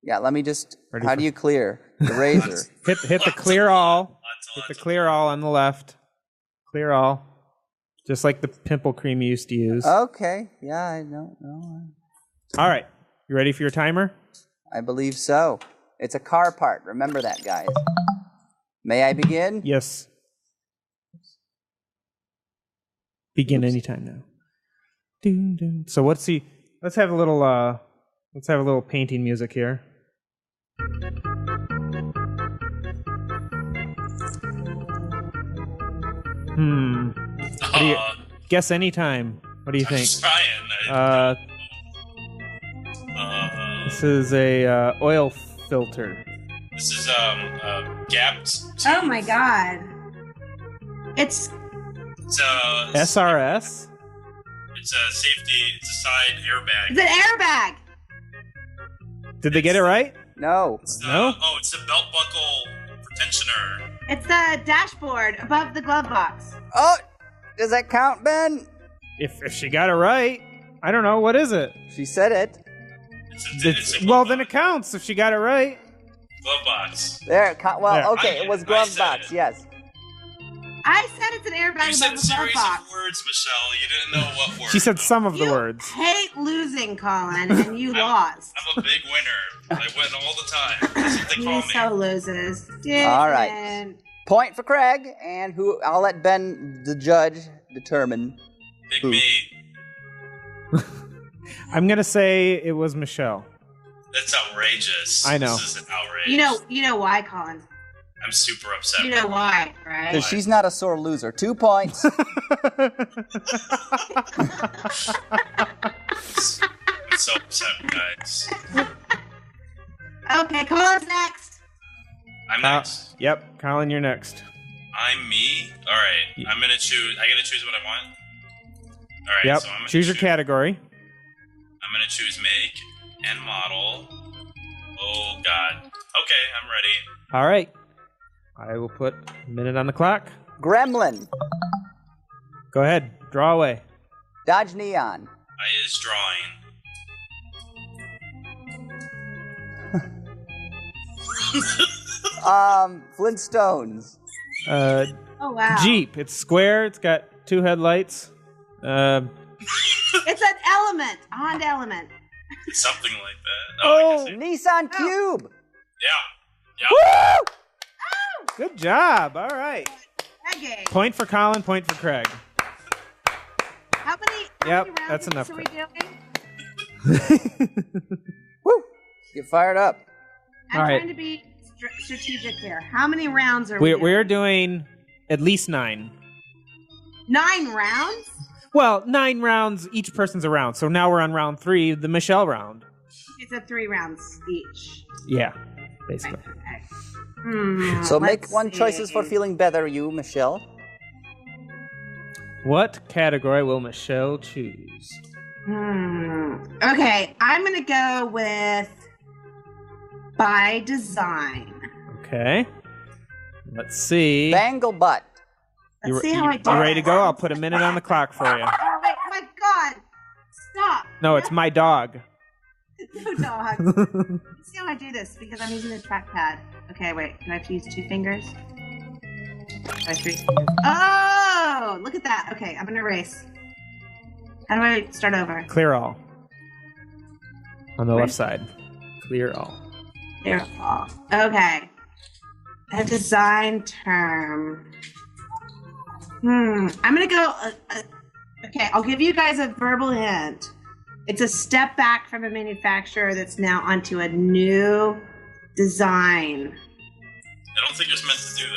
Yeah, let me just. Ready How for- do you clear the razor? Hit the clear all. Hit the Lots. clear all on the left. Clear all. Just like the pimple cream you used to use. Okay, yeah, I don't know. All right, you ready for your timer? I believe so. It's a car part. Remember that, guys. May I begin? Yes. Begin anytime now. Ding, ding. So let's have a little painting music here. What do you guess anytime? What do you I'm think? trying. This is a oil filter. This is gapped. Oh my God! It's It's a SRS? It's a safety. It's a side airbag. an airbag. Did they get it right? No. No? It's a belt buckle pretensioner. It's the dashboard above the glove box. Oh, does that count, Ben? If she got it right, I don't know. What is it? She said it. It's a Well, glove then it counts if she got it right. glove box. There. Well, There. okay, it was I glove said box. it. Yes. I said it's an airbag You said above a the glove series box. of words, Michelle. You didn't know what word. She said some of the You words. hate losing, Colin, and you lost. I'm a big winner. I win all the time. That's what they He call me. so loses. All right. Point for Craig, and who? I'll let Ben, the judge, determine. Big Who? me. I'm gonna say it was Michelle. That's outrageous. I know. This is an outrage. You know why, Colin? I'm super upset. You know why, right? Because she's not a sore loser. 2 points. I'm so upset, guys. Okay, Colin's next. I'm next. Yep, Colin, you're next. I'm me. All right. I'm gonna choose. I gotta choose what I want. All right. Yep, So I'm gonna choose your category. I'm gonna choose make and model. Oh God. Okay, I'm ready. All right. I will put a minute on the clock. Gremlin. Go ahead, draw away. Dodge Neon. I is drawing. Flintstones. Oh wow. Jeep. It's square. It's got 2 headlights. It's an element. A Honda element. Something like that. Oh, I guess it- Nissan Cube. yeah. Woo! good job. All right. Okay. Point for Colin. Point for Craig. How many Yep, rounds that's of enough. this are we doing? Woo! Get fired up. I'm All right. trying to be strategic here. How many rounds are we We're doing? doing at least 9. 9 rounds? Well, 9 rounds. Each person's a round. So now we're on round 3, the Michelle round. It's a 3 rounds each. Yeah, basically. Okay. So make let's one choices for see. feeling better, you, Michelle. What category will Michelle choose? Okay, I'm gonna go with by design. Okay. Let's see. Bangle butt. Let's see how I do. You ready to go? I'll put a minute on the clock for you. Oh, wait, my God. Stop. No, it's my dog. No dog. Let's see how I do this because I'm using the trackpad. Okay, wait. Do I have to use 2 fingers? Oh, look at that. Okay, I'm gonna erase. How do I start over? Clear all. On the left side. Clear all. Clear all. Okay. A design term. I'm gonna go. Okay, I'll give you guys a verbal hint. It's a step back from a manufacturer that's now onto a new design. I don't think it's meant to do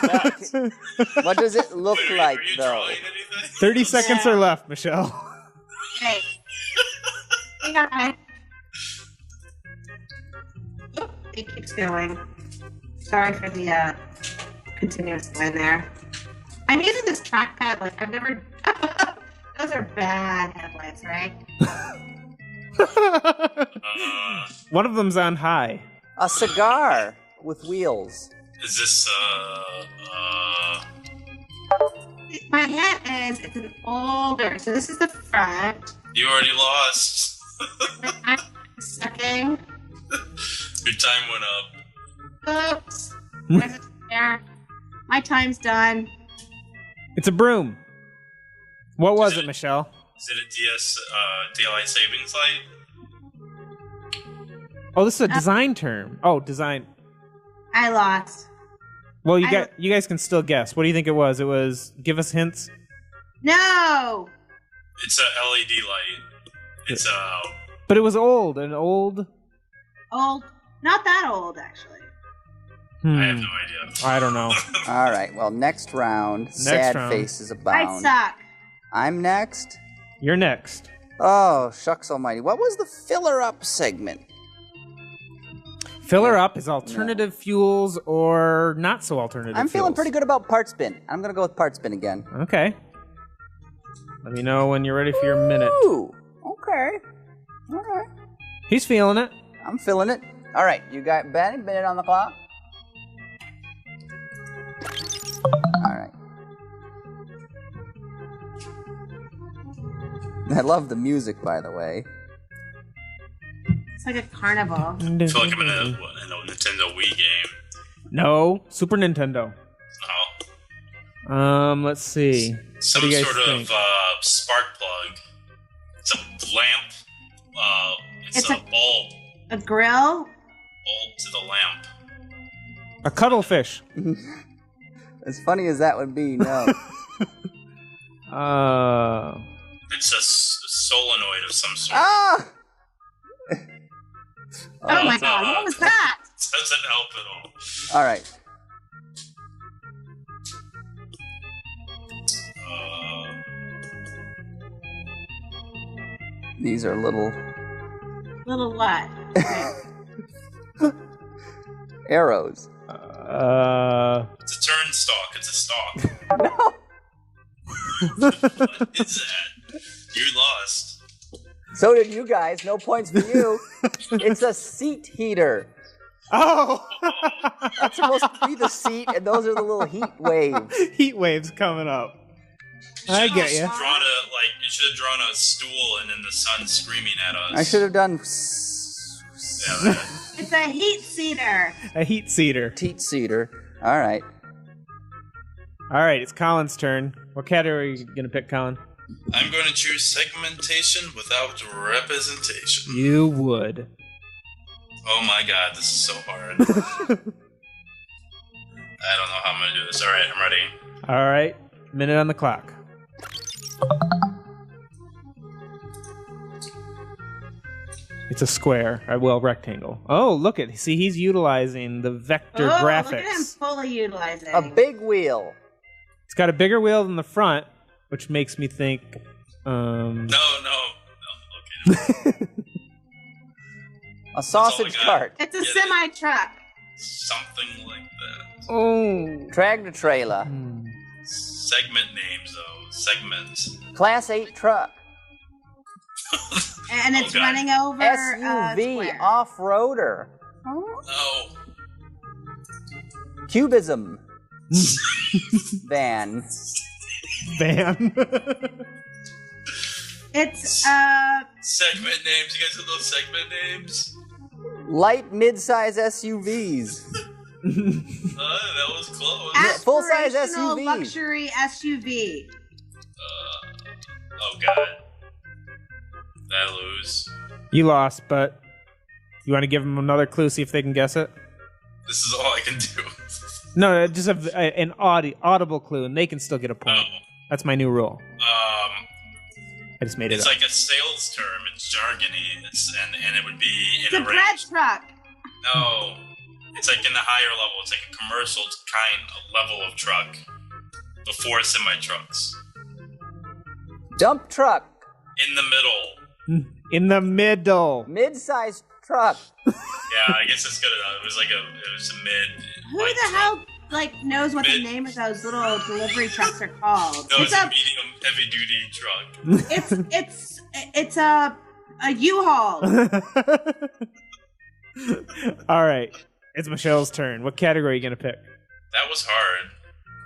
that. What does it look like, Are you though? drawing anything? 30 seconds are left, Michelle. Okay. Hang on. It keeps going. Sorry for the continuous line there. I'm using this trackpad like I've never. Those are bad headlights, right? One of them's on high. A cigar with wheels. Is this, My hint is it's an older. So this is the front. you already lost. I'm sucking. Your time went up. Oops. Where's it there? My time's done. It's a broom. What was it, Michelle? Is it a daylight savings light? Oh, this is a design term. Oh, design. I lost. Well, you guys can still guess. What do you think it was? It was. Give us hints. No. It's a LED light. It's But it was old. An old. Old. Not that old, actually. I have no idea. I don't know. All right. Well, next round. Sad faces abound. I suck. I'm next. You're next. Oh, shucks almighty. What was the filler up segment? Filler up is alternative fuels or not so alternative I'm feeling fuels. pretty good about part spin. I'm going to go with part spin again. Okay. Let me know when you're ready for your minute. Ooh. Okay. All right. He's feeling it. I'm feeling it. All right. You got Benny, minute on the clock. All right. I love the music, by the way. It's like a carnival. I feel like I'm in a Nintendo Wii game. No, Super Nintendo. Oh. Let's see. Some What do you guys sort think? of spark plug. It's a lamp. It's a bulb. A grill? Bulb to the lamp. A cuttlefish. As funny as that would be, no. It's a solenoid of some sort. Ah! Oh my God, what was that? Doesn't help at all. All right. These are little Little what? arrows. It's a turnstock. It's a stalk. No. What is that? You lost. So did you guys. No points for you. It's a seat heater. Oh! That's supposed to be the seat, and those are the little heat waves. Heat waves coming up. I get you. You should have drawn a stool and then the sun screaming at us. I should have done Yeah, It's a heat seater. A heat seater. teat seater. All right. All right, it's Colin's turn. What category are you going to pick, Colin? I'm going to choose segmentation without representation. You would. Oh my god, this is so hard. I don't know how I'm going to do this. All right, I'm ready. All right, minute on the clock. It's a square, rectangle. Oh, look at, see, he's utilizing the vector graphics. Look at him fully utilizing. A big wheel. It's got a bigger wheel than the front, which makes me think. No. Okay. A sausage got. cart. It's a Get it. semi-truck. Something like that. Oh. Tractor trailer. Segment names, though. Segments. Class 8 truck. And it's God. running over SUV square. off-roader. No. Cubism. Van. It's Segment names. You guys have those segment names? Light mid-size SUVs. That was close. Full-size aspirational SUV. luxury SUV. Oh god. Did I lose? You lost, but you want to give them another clue, see if they can guess it? This is all I can do. No, just an audible clue, and they can still get a point. Oh. That's my new rule. I just made it It's up. like a sales term. It's jargony. And it would be It's in a a bread range. truck. No. It's like in the higher level. It's like a commercial kind of level of truck. Before semi-trucks. Dump truck. In the middle. In the middle. Mid-size truck. Yeah, I guess it's good enough. It was a mid. Who the hell knows what the name of those little delivery trucks are called? No, it's a medium heavy duty truck. It's a U-Haul. All right. It's Michelle's turn. What category are you going to pick? That was hard.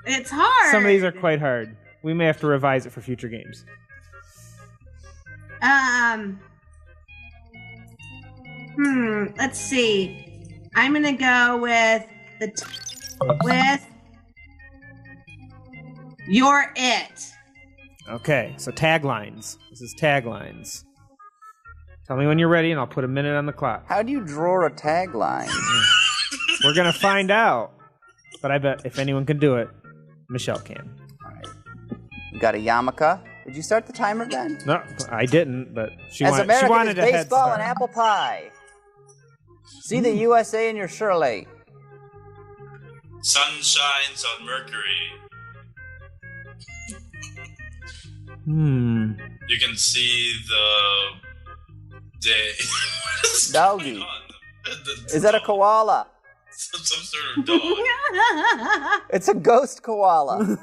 It's hard. Some of these are quite hard. We may have to revise it for future games. Let's see. I'm gonna go with with You're It. Okay, so taglines. This is taglines. Tell me when you're ready, and I'll put a minute on the clock. How do you draw a tagline? We're going to find out. But I bet if anyone can do it, Michelle can. All right. We got a yarmulke. Did you start the timer, Ben? No, I didn't, but she As wanted American as a head baseball start. and apple pie. See the USA in your Shirley. Sun shines on Mercury. You can see the day. Doggy. Is that a koala? Some sort of dog. It's a ghost koala.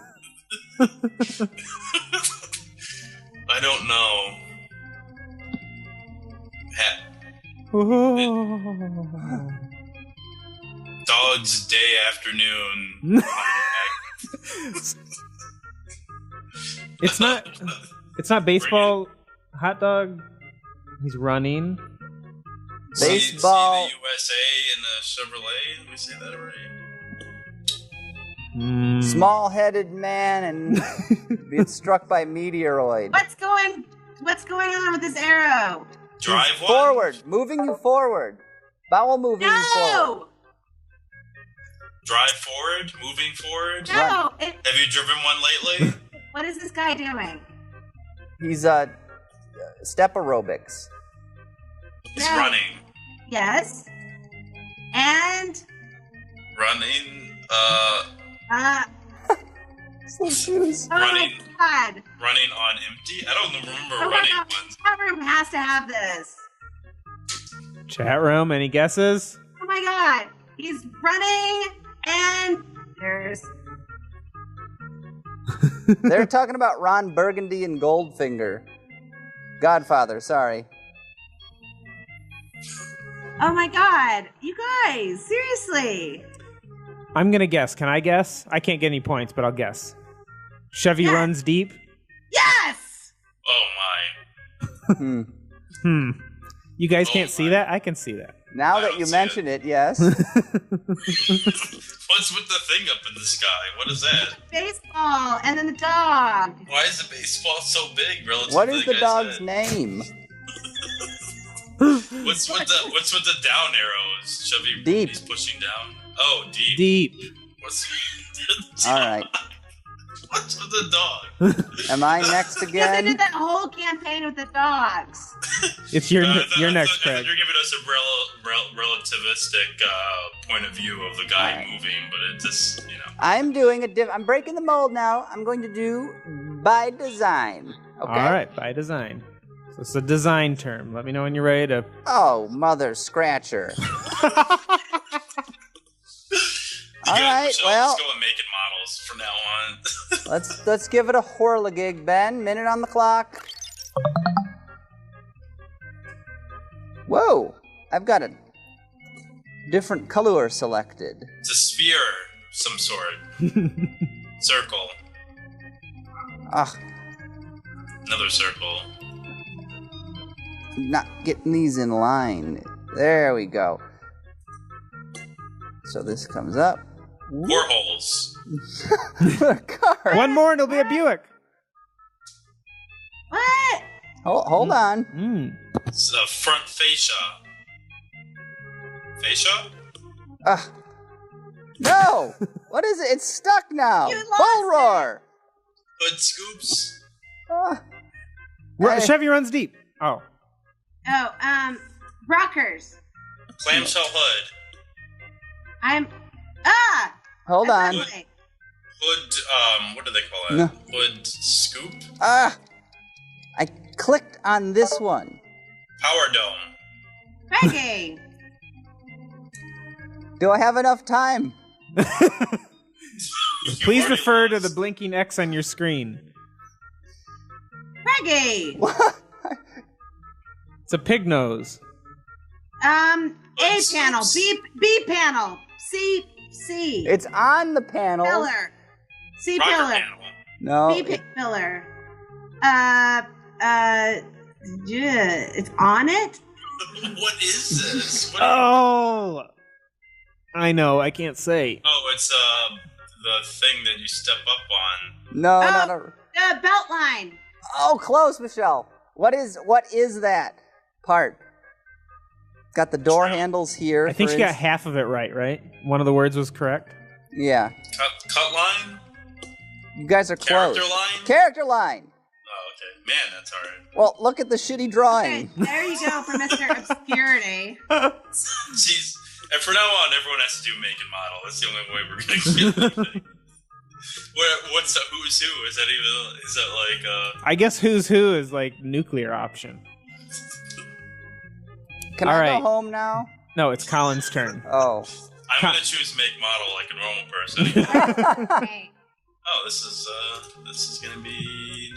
I don't know. Dog's day afternoon. It's not baseball. Hot dog. He's running. Baseball. See the USA in the Chevrolet. Did we say that already? Small-headed man and being struck by meteoroid. What's going on with this arrow? Drive one. Forward. Moving you forward. Bowel moving you forward. No! Drive forward. Moving forward. No! Have you driven one lately? What is this guy doing? He's step aerobics. He's No. running. Yes. And Running. Slow shoes. oh Running. my god! Running on empty? I don't remember Oh my running god! one. Chat room has to have this. Chat room, any guesses? Oh my god! He's running, and there's They're talking about Ron Burgundy and Goldfinger. Godfather, sorry. oh my god! You guys, seriously? I'm going to guess. Can I guess? I can't get any points, but I'll guess. Chevy Yeah. runs deep. Yes! Oh my. You guys Oh can't see my. that? I can see that. Now I that don't you see mention it, yes. What's with the thing up in the sky? What is that? Baseball, and then the dog. Why is the baseball so big relative What to is the the guy's dog's head? name? What's with the down arrows? Chevy Deep. He's pushing down. Oh, deep. Deep. What's All right. What's with the dog? Am I next Because they again? did that whole campaign with the dogs. It's your I next, thought Craig. you're giving us a relativistic point of view of the guy Alright. moving, but it just, I'm doing I'm breaking the mold now. I'm going to do by design. Okay. All right, by design. So it's a design term. Let me know when you're ready to. Oh, mother scratcher. All right, Michelle, well, let's go with making models from now on. let's give it a whirligig, Ben. Minute on the clock. Whoa, I've got a different color selected. It's a sphere. some sort. Circle. Ugh, Another circle. not getting these in line. There we go. So this comes up. 4 holes. Car. One more and it'll be a Buick. What? Hold on. It's a front fascia. Fascia? No! What is it? It's stuck now. You lost Bull roar. Hood scoops. Hey. Chevy runs deep. Oh. Oh, rockers. Clamshell hood. Hold on. that's ugly. Hood, what do they call it? No. Hood scoop? I clicked on this one. Power dome. Reggae. Do I have enough time? Please already refer to lost. the blinking X on your screen. Reggae. It's a pig nose. A panel. B panel. C. It's on the panel. Pillar. C Rocker pillar. panel. No. B pillar. Yeah, it's on it. What is this? What Oh! I know, I can't say. Oh, it's the thing that you step up on. No, not a. Belt line. Oh, close, Michelle. What is that part? Got the door handles here. I think for she got ins- half of it right? One of the words was correct. Yeah. Cut line? You guys are close. Character line? Character line. Oh, okay. Man, that's hard. Well, look at the shitty Okay, drawing. there you go for Mr. Obscurity. Jeez. And from now on, everyone has to do make and model. That's the only way we're going to get anything. What's the who's who? Is that like I guess who's who is like nuclear option. Can All I right. go home now? No, it's Colin's turn. Oh. I'm going to choose make model like a normal person. Okay. Oh, this is going to be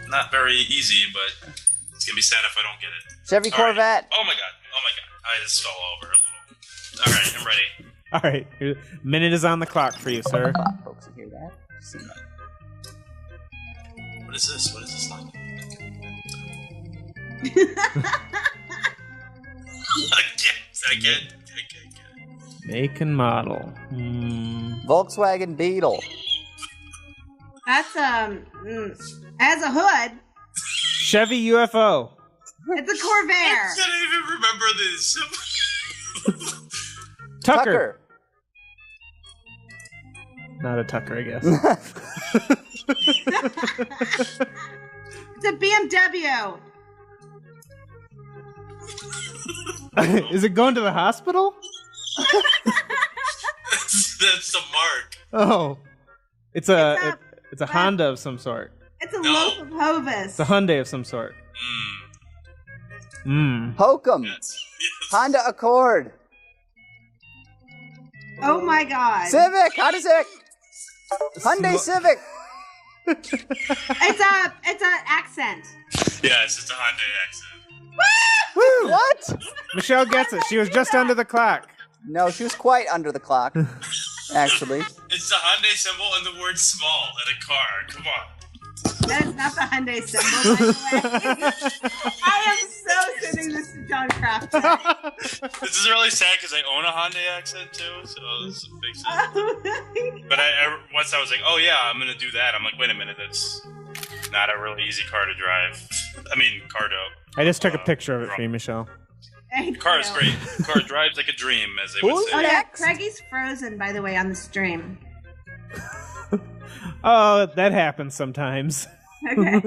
not very easy, but it's going to be sad if I don't get it. Chevy All right. Corvette. Oh my god. I just fell over a little. All right, I'm ready. All right, minute is on the clock for you, sir. Folks, you hear that? See that? What is this? What is this like? I can't. Make and model. Volkswagen Beetle. That's as a hood. Chevy UFO. It's a Corvair. I can't even remember this. Tucker. Not a Tucker, I guess. It's a BMW. Is it going to the hospital? That's the mark. Oh, it's a Honda of some sort. It's a No. loaf of Hovis. It's a Hyundai of some sort. Hokum. Yes. Honda Accord. Oh my god. Civic. Honda Civic. Hyundai Civic. It's a accent. Yes, it's a Hyundai accent. Woo! What? Michelle gets it. She was just under the clock. No, she was quite under the clock. Actually. It's the Hyundai symbol and the word small in a car. Come on. That is not the Hyundai symbol, by the way. I am so sending this to John Kraft. This is really sad because I own a Hyundai accent too, so it's a big sad. But once I was like, oh yeah, I'm gonna do that. I'm like, wait a minute, that's not a really easy car to drive. I mean, car to. I just took a picture of it for you, Michelle. Car is great. Car drives like a dream, as they would Who's say. Oh yeah, Next. Craigie's frozen, by the way, on the stream. Oh, that happens sometimes. Okay.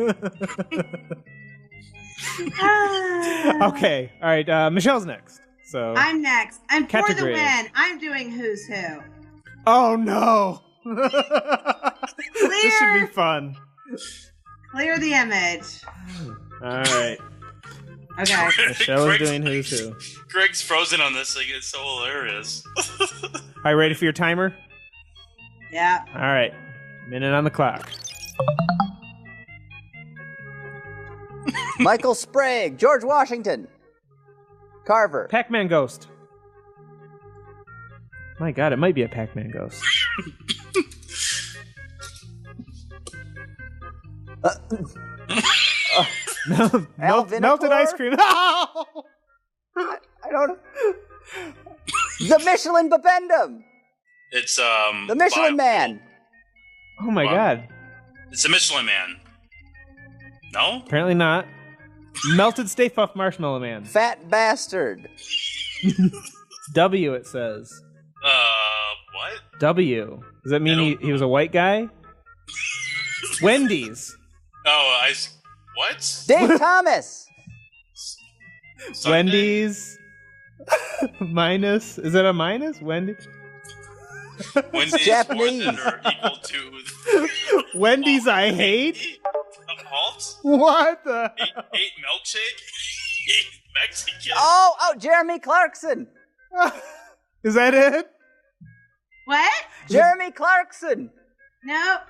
Okay, all right. Michelle's next. So. I'm next. I'm for the Category. win. I'm doing Who's Who. Oh no! This should be fun. Clear the image. All right. Okay. Michelle is doing Who's Who. Greg's frozen on this thing. It's so hilarious. Are you ready for your timer? Yeah. All right. Minute on the clock. Michael Sprague. George Washington. Carver. Pac-Man Ghost. My God, it might be a Pac-Man ghost. Melted ice cream. I don't. The Michelin Bibendum. It's The Michelin Man. Oh my God. It's the Michelin Man. No? Apparently not. Melted Stay Puft Marshmallow Man. Fat bastard. W, it says. What? W. Does that mean he was a white guy? Wendy's. Oh, what? Dave Thomas. Sunday? Wendy's. Minus. Is that a minus? Wendy's? Wendy's Japanese. more than or equal to... Wendy's I hate? Halt? What the? Hate milkshake? Hate Mexican? Oh, Jeremy Clarkson. Is that it? What? Jeremy Clarkson. Nope.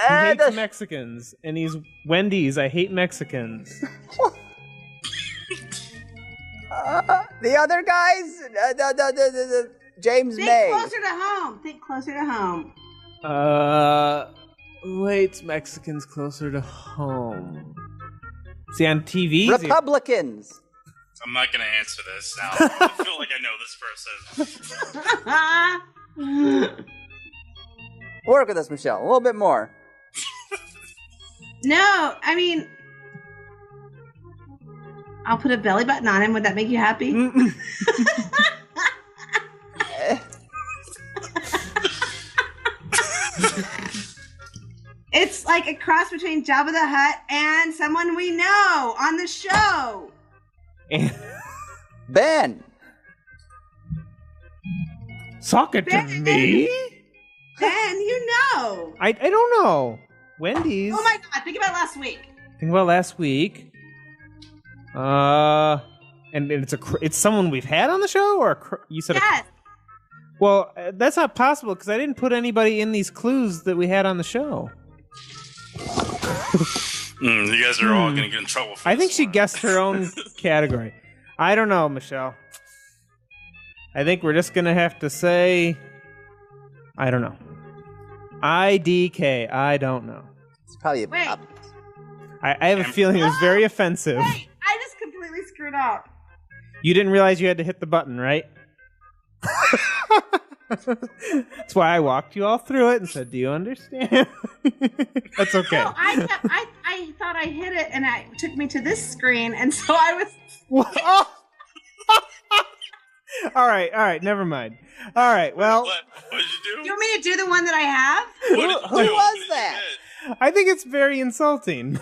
He hates Mexicans, and he's Wendy's. I hate Mexicans. The other guys, James May. Think closer to home. Who hates Mexicans closer to home? See, on TV, Republicans. I'm not going to answer this now. I feel like I know this person. Work with us, Michelle. A little bit more. No, I mean, I'll put a belly button on him. Would that make you happy? It's like a cross between Jabba the Hutt and someone we know on the show. Ben. Suck it to me. Ben, you know. I don't know. Wendy's. Oh my God! Think about last week. Think about last week. And it's someone we've had on the show, or you said? Yes. Well, that's not possible because I didn't put anybody in these clues that we had on the show. You guys are all going to get in trouble for I think this she one. guessed her own category. I don't know, Michelle. I think we're just going to have to say, I don't know. IDK. I don't know. It's probably Wait. I have a feeling it was very offensive. Wait, I just completely screwed up. You didn't realize you had to hit the button, right? That's why I walked you all through it and said, "Do you understand?" That's okay. No, I thought I hit it, and it took me to this screen, and so I was. Oh! All right, never mind. All right, well, What did you do? Do you want me to do the one that I have? Who was that? I think it's very insulting.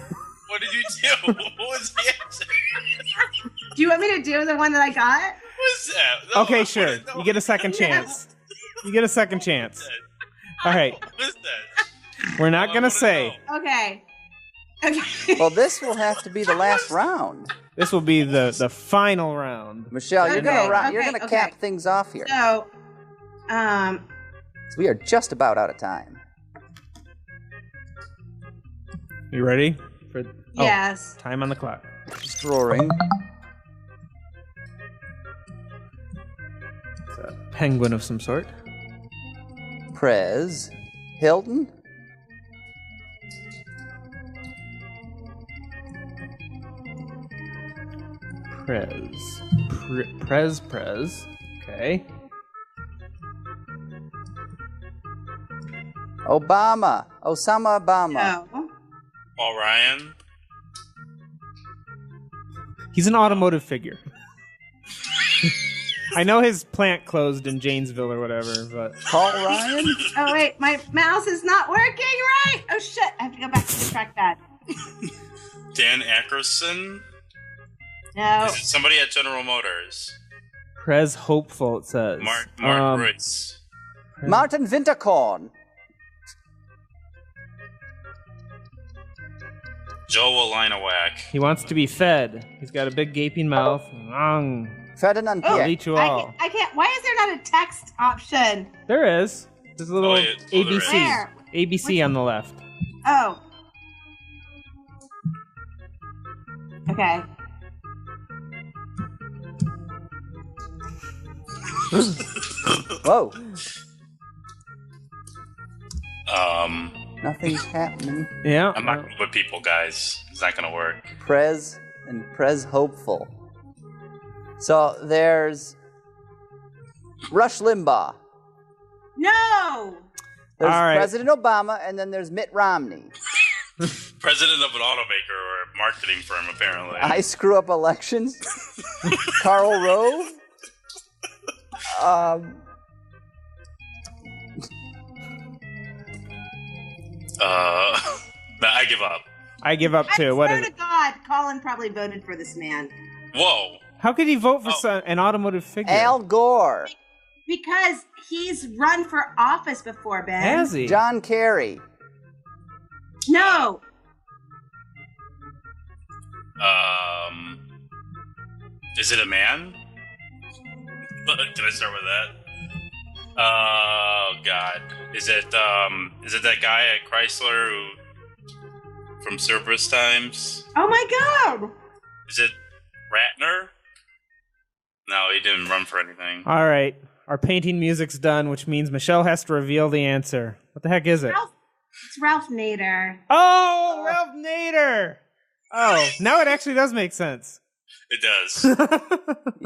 What did you do? What was the answer? Do you want me to do the one that I got? What was that? No, Okay, what sure. is- no, You get a second chance. You get a second chance. All right, What is that? we're not I gonna wanna say. know. Okay. Okay. Well, this will have to be the last round. This will be the final round. Michelle, you're Okay, gonna okay. cap things off here. So, We are just about out of time. You ready? For yes. time on the clock. Just roaring. It's a penguin of some sort. Prez. Hilton. Prez. Okay. Osama Obama. No. Paul Ryan. He's an automotive figure. I know his plant closed in Janesville or whatever, but Paul Ryan. Oh wait, my mouse is not working right. Oh shit! I have to go back to the trackpad. Dan Akerson. No. Is it somebody at General Motors? Prez hopeful, it says. Mark Ritz. Martin Winterkorn. Joe Alinawak. He wants to be fed. He's got a big gaping mouth. Ferdinand I'll Piech. eat you all. I can't. Why is there not a text option? There is. There's a little Oh, yeah. Oh, there is. ABC. Where? ABC on the left. Oh. Okay. Whoa. Nothing's happening. Yeah. I'm not with people, guys. It's not going to work. Prez and Prez Hopeful. So there's Rush Limbaugh. No. There's All right. President Obama, and then there's Mitt Romney. President of an automaker or a marketing firm, apparently. I screw up elections. Karl Rove. I give up. I give up too. What I is swear it? to God, Colin probably voted for this man. Whoa. How could he vote for an automotive figure? Al Gore. Because he's run for office before, Ben. Has he? John Kerry. No. Is it a man? Can I start with that? Oh God. Is it that guy at Chrysler from Cerberus Times? Oh my God. Is it Ratner? No, he didn't run for anything. All right. Our painting music's done, which means Michelle has to reveal the answer. What the heck is it? It's Ralph Nader. Oh, Ralph Nader. Oh, now it actually does make sense. It does.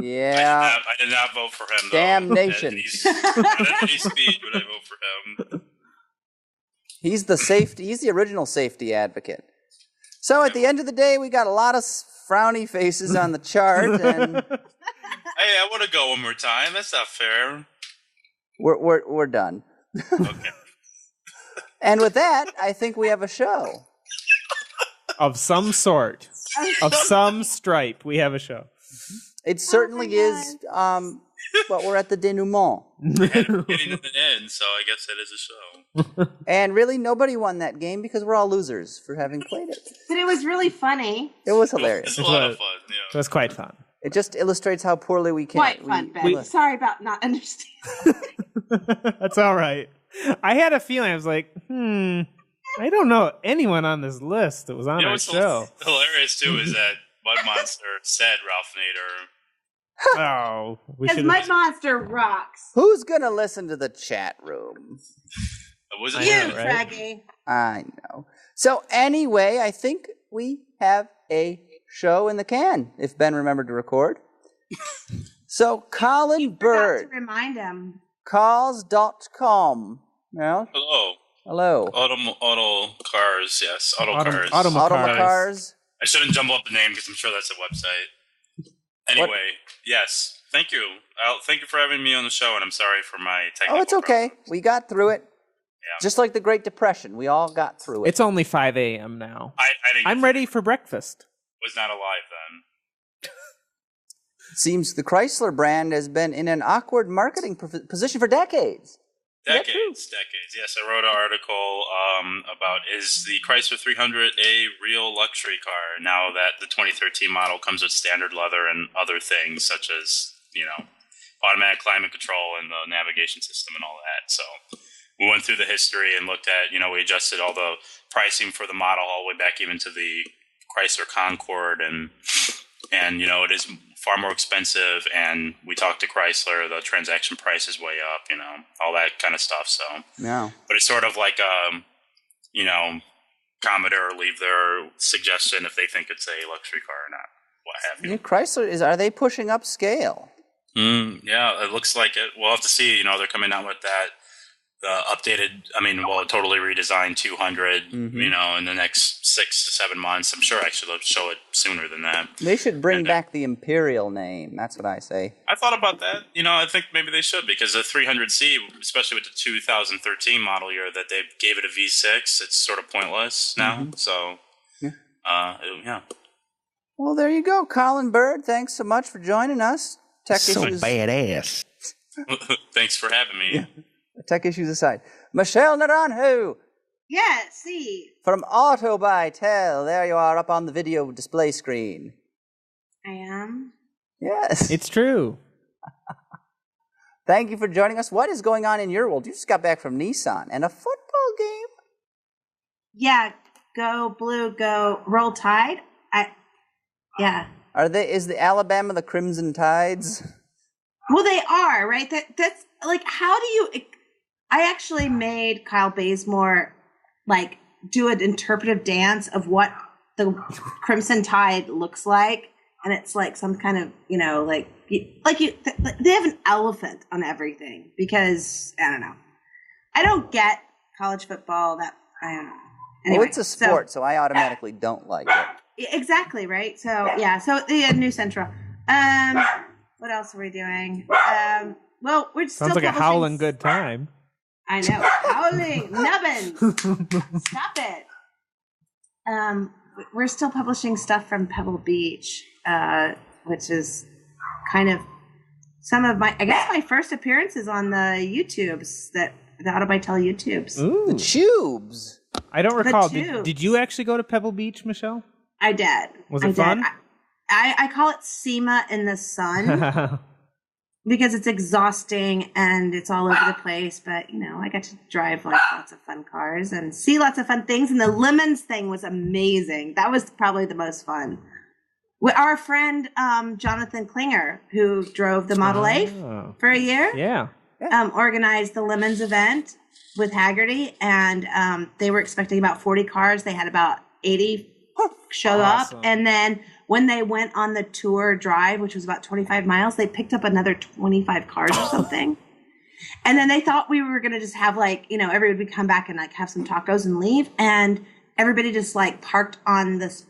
Yeah. I did not vote for him, though. Damnation. Not at any speed would I vote for him. He's the original safety advocate. So at the end of the day, we got a lot of frowny faces on the chart, and Hey, I want to go one more time. That's not fair. we're done. Okay. And with that, I think we have a show. Of some sort. Of some stripe, we have a show. It certainly is, but we're at the denouement. Getting to the end, so I guess that is a show. And really, nobody won that game because we're all losers for having played it. But it was really funny. It was hilarious. It's a lot of fun, It yeah. was quite fun. It just illustrates how poorly we can. Quite fun, Ben. Sorry about not understanding. That's all right. I had a feeling. I was like, I don't know anyone on this list that was on our what's show. hilarious, too, is that Mud Monster said Ralph Nader. Oh, we Because should Mud Monster rocks. Who's gonna listen to the chat room? Was I it You, know, right? Fraggy. I know. So anyway, I think we have a show in the can, if Ben remembered to record. So Colin Forgot Bird, to remind him. calls.com. Well, Hello. hello. Auto cars, yes. Auto cars. Automacars. I shouldn't jumble up the name because I'm sure that's a website. Anyway, yes. Thank you. Thank you for having me on the show, and I'm sorry for my technical Oh, it's okay. problems. We got through it. Yeah. Just like the Great Depression, we all got through it. It's only 5 a.m. now. I didn't I'm ready for breakfast. was not alive then. Seems the Chrysler brand has been in an awkward marketing position for decades. Decades. Yes, I wrote an article about is the Chrysler 300 a real luxury car now that the 2013 model comes with standard leather and other things such as, automatic climate control and the navigation system and all that. So we went through the history and looked at, we adjusted all the pricing for the model all the way back even to the Chrysler Concorde and it is far more expensive, and we talked to Chrysler, the transaction price is way up, all that kind of stuff. So, Yeah. but it's sort of like, Commodore leave their suggestion if they think it's a luxury car or not, what have you. Chrysler are they pushing up scale? Yeah, it looks like it. We'll have to see, they're coming out with that updated, totally redesigned 200, in the next 6 to 7 months. I'm sure actually they'll show it sooner than that. They should bring back the Imperial name. That's what I say. I thought about that. I think maybe they should because the 300C, especially with the 2013 model year that they gave it a V6, it's sort of pointless now. So, yeah. Well, there you go. Colin Bird, thanks so much for joining us. Tech issues. badass. Thanks for having me. Yeah. Tech issues aside. Michelle Naranjo Yeah, see. from Auto by Tel. There you are up on the video display screen. I am. Yes. It's true. Thank you for joining us. What is going on in your world? You just got back from Nissan and a football game. Yeah, go blue, go roll tide. Yeah. Is the Alabama the Crimson Tides? Well, they are, right? That's like, how do you? I actually made Kyle Bazemore like do an interpretive dance of what the Crimson Tide looks like, and it's like some kind of, you know, they have an elephant on everything because I don't know. I don't get college football. That I don't know. Anyway, well, it's a sport, so I automatically don't like it. Exactly, right? So yeah, so New Central. What else are we doing? Well, we're still sounds like a howling good time. I know, howling nubbins. Stop it. We're still publishing stuff from Pebble Beach, which is kind of some of my first appearances on the YouTubes, the Autobytel YouTubes. Ooh. The tubes. I don't recall. Did you actually go to Pebble Beach, Michelle? I did. Was it fun? I call it SEMA in the sun because it's exhausting and it's all over the place. But, you know, I got to drive like lots of fun cars and see lots of fun things. And the lemons thing was amazing. That was probably the most fun. Our friend Jonathan Klinger, who drove the Model A for a year, organized the Lemons event with Haggerty. And they were expecting about 40 cars. They had about 80 show up, and then when they went on the tour drive, which was about 25 miles, they picked up another 25 cars or something. And then they thought we were going to just have like, you know, everybody would come back and like have some tacos and leave, and everybody just like parked on this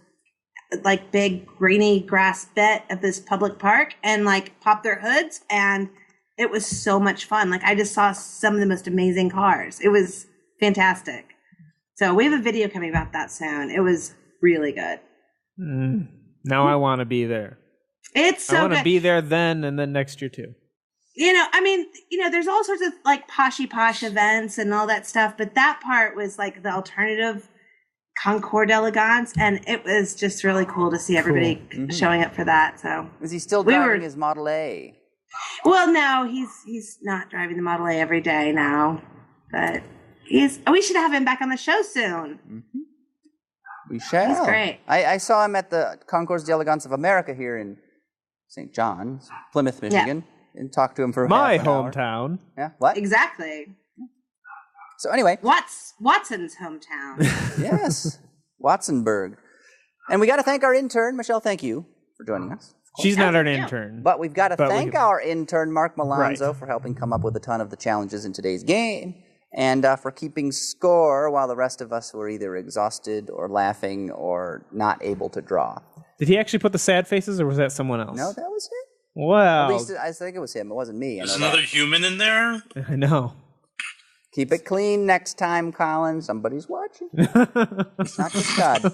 like big greeny grass bit of this public park and like popped their hoods, and it was so much fun. Like I just saw some of the most amazing cars. It was fantastic. So we have a video coming about that soon. It was really good. Now I want to be there. It's so good. I want to be there then and then next year too. You know, I mean, you know, there's all sorts of like posh events and all that stuff, but that part was like the alternative Concours d'Elegance, and it was just really cool to see everybody showing up for that. So is he still driving his Model A? Well, no, he's not driving the Model A every day now, but we should have him back on the show soon. Mm-hmm. We shall. He's great. I saw him at the Concours d'Elegance of America here in St. John's, Plymouth, Michigan, and talked to him for my half an hour. hometown. Yeah, what? Exactly. So anyway. Watson's hometown. Yes, Watsonburg. And we got to thank our intern, Michelle, thank you for joining us. She's not an intern. But we've got to thank our intern, Mark Malonzo, for helping come up with a ton of the challenges in today's game. And for keeping score while the rest of us were either exhausted or laughing or not able to draw. Did he actually put the sad faces, or was that someone else? No, that was him. Well, at least I think it was him. It wasn't me. There's another human in there? I know. Keep it clean next time, Colin. Somebody's watching. It's not just God.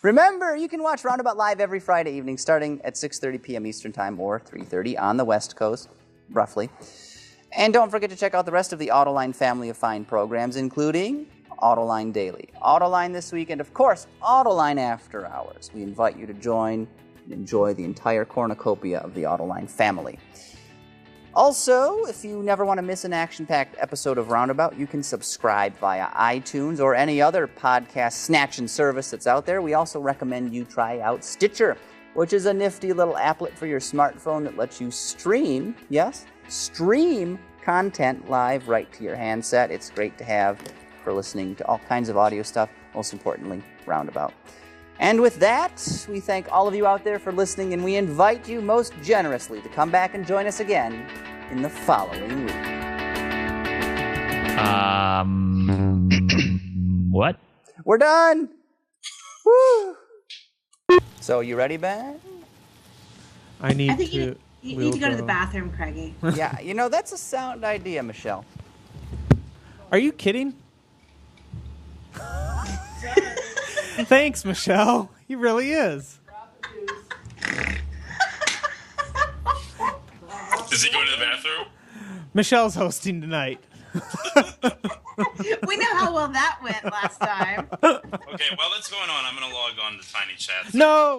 Remember, you can watch Roundabout live every Friday evening starting at 6:30 p.m. Eastern Time or 3:30 on the West Coast, roughly. And don't forget to check out the rest of the Autoline family of fine programs, including Autoline Daily, Autoline This Week, and of course, Autoline After Hours. We invite you to join and enjoy the entire cornucopia of the Autoline family. Also, if you never want to miss an action-packed episode of Roundabout, you can subscribe via iTunes or any other podcast snatching service that's out there. We also recommend you try out Stitcher, which is a nifty little applet for your smartphone that lets you stream, stream content live right to your handset. It's great to have for listening to all kinds of audio stuff, most importantly, Roundabout. And with that, we thank all of you out there for listening, and we invite you most generously to come back and join us again in the following week. What? We're done! Woo! So, you ready, Ben? I think you need to go to the bathroom, Craigie. Yeah, you know, that's a sound idea, Michelle. Are you kidding? Thanks, Michelle. He really is. Is he going to the bathroom? Michelle's hosting tonight. We know how well that went last time. Okay, while that's going on, I'm going to log on to Tiny Chat. No!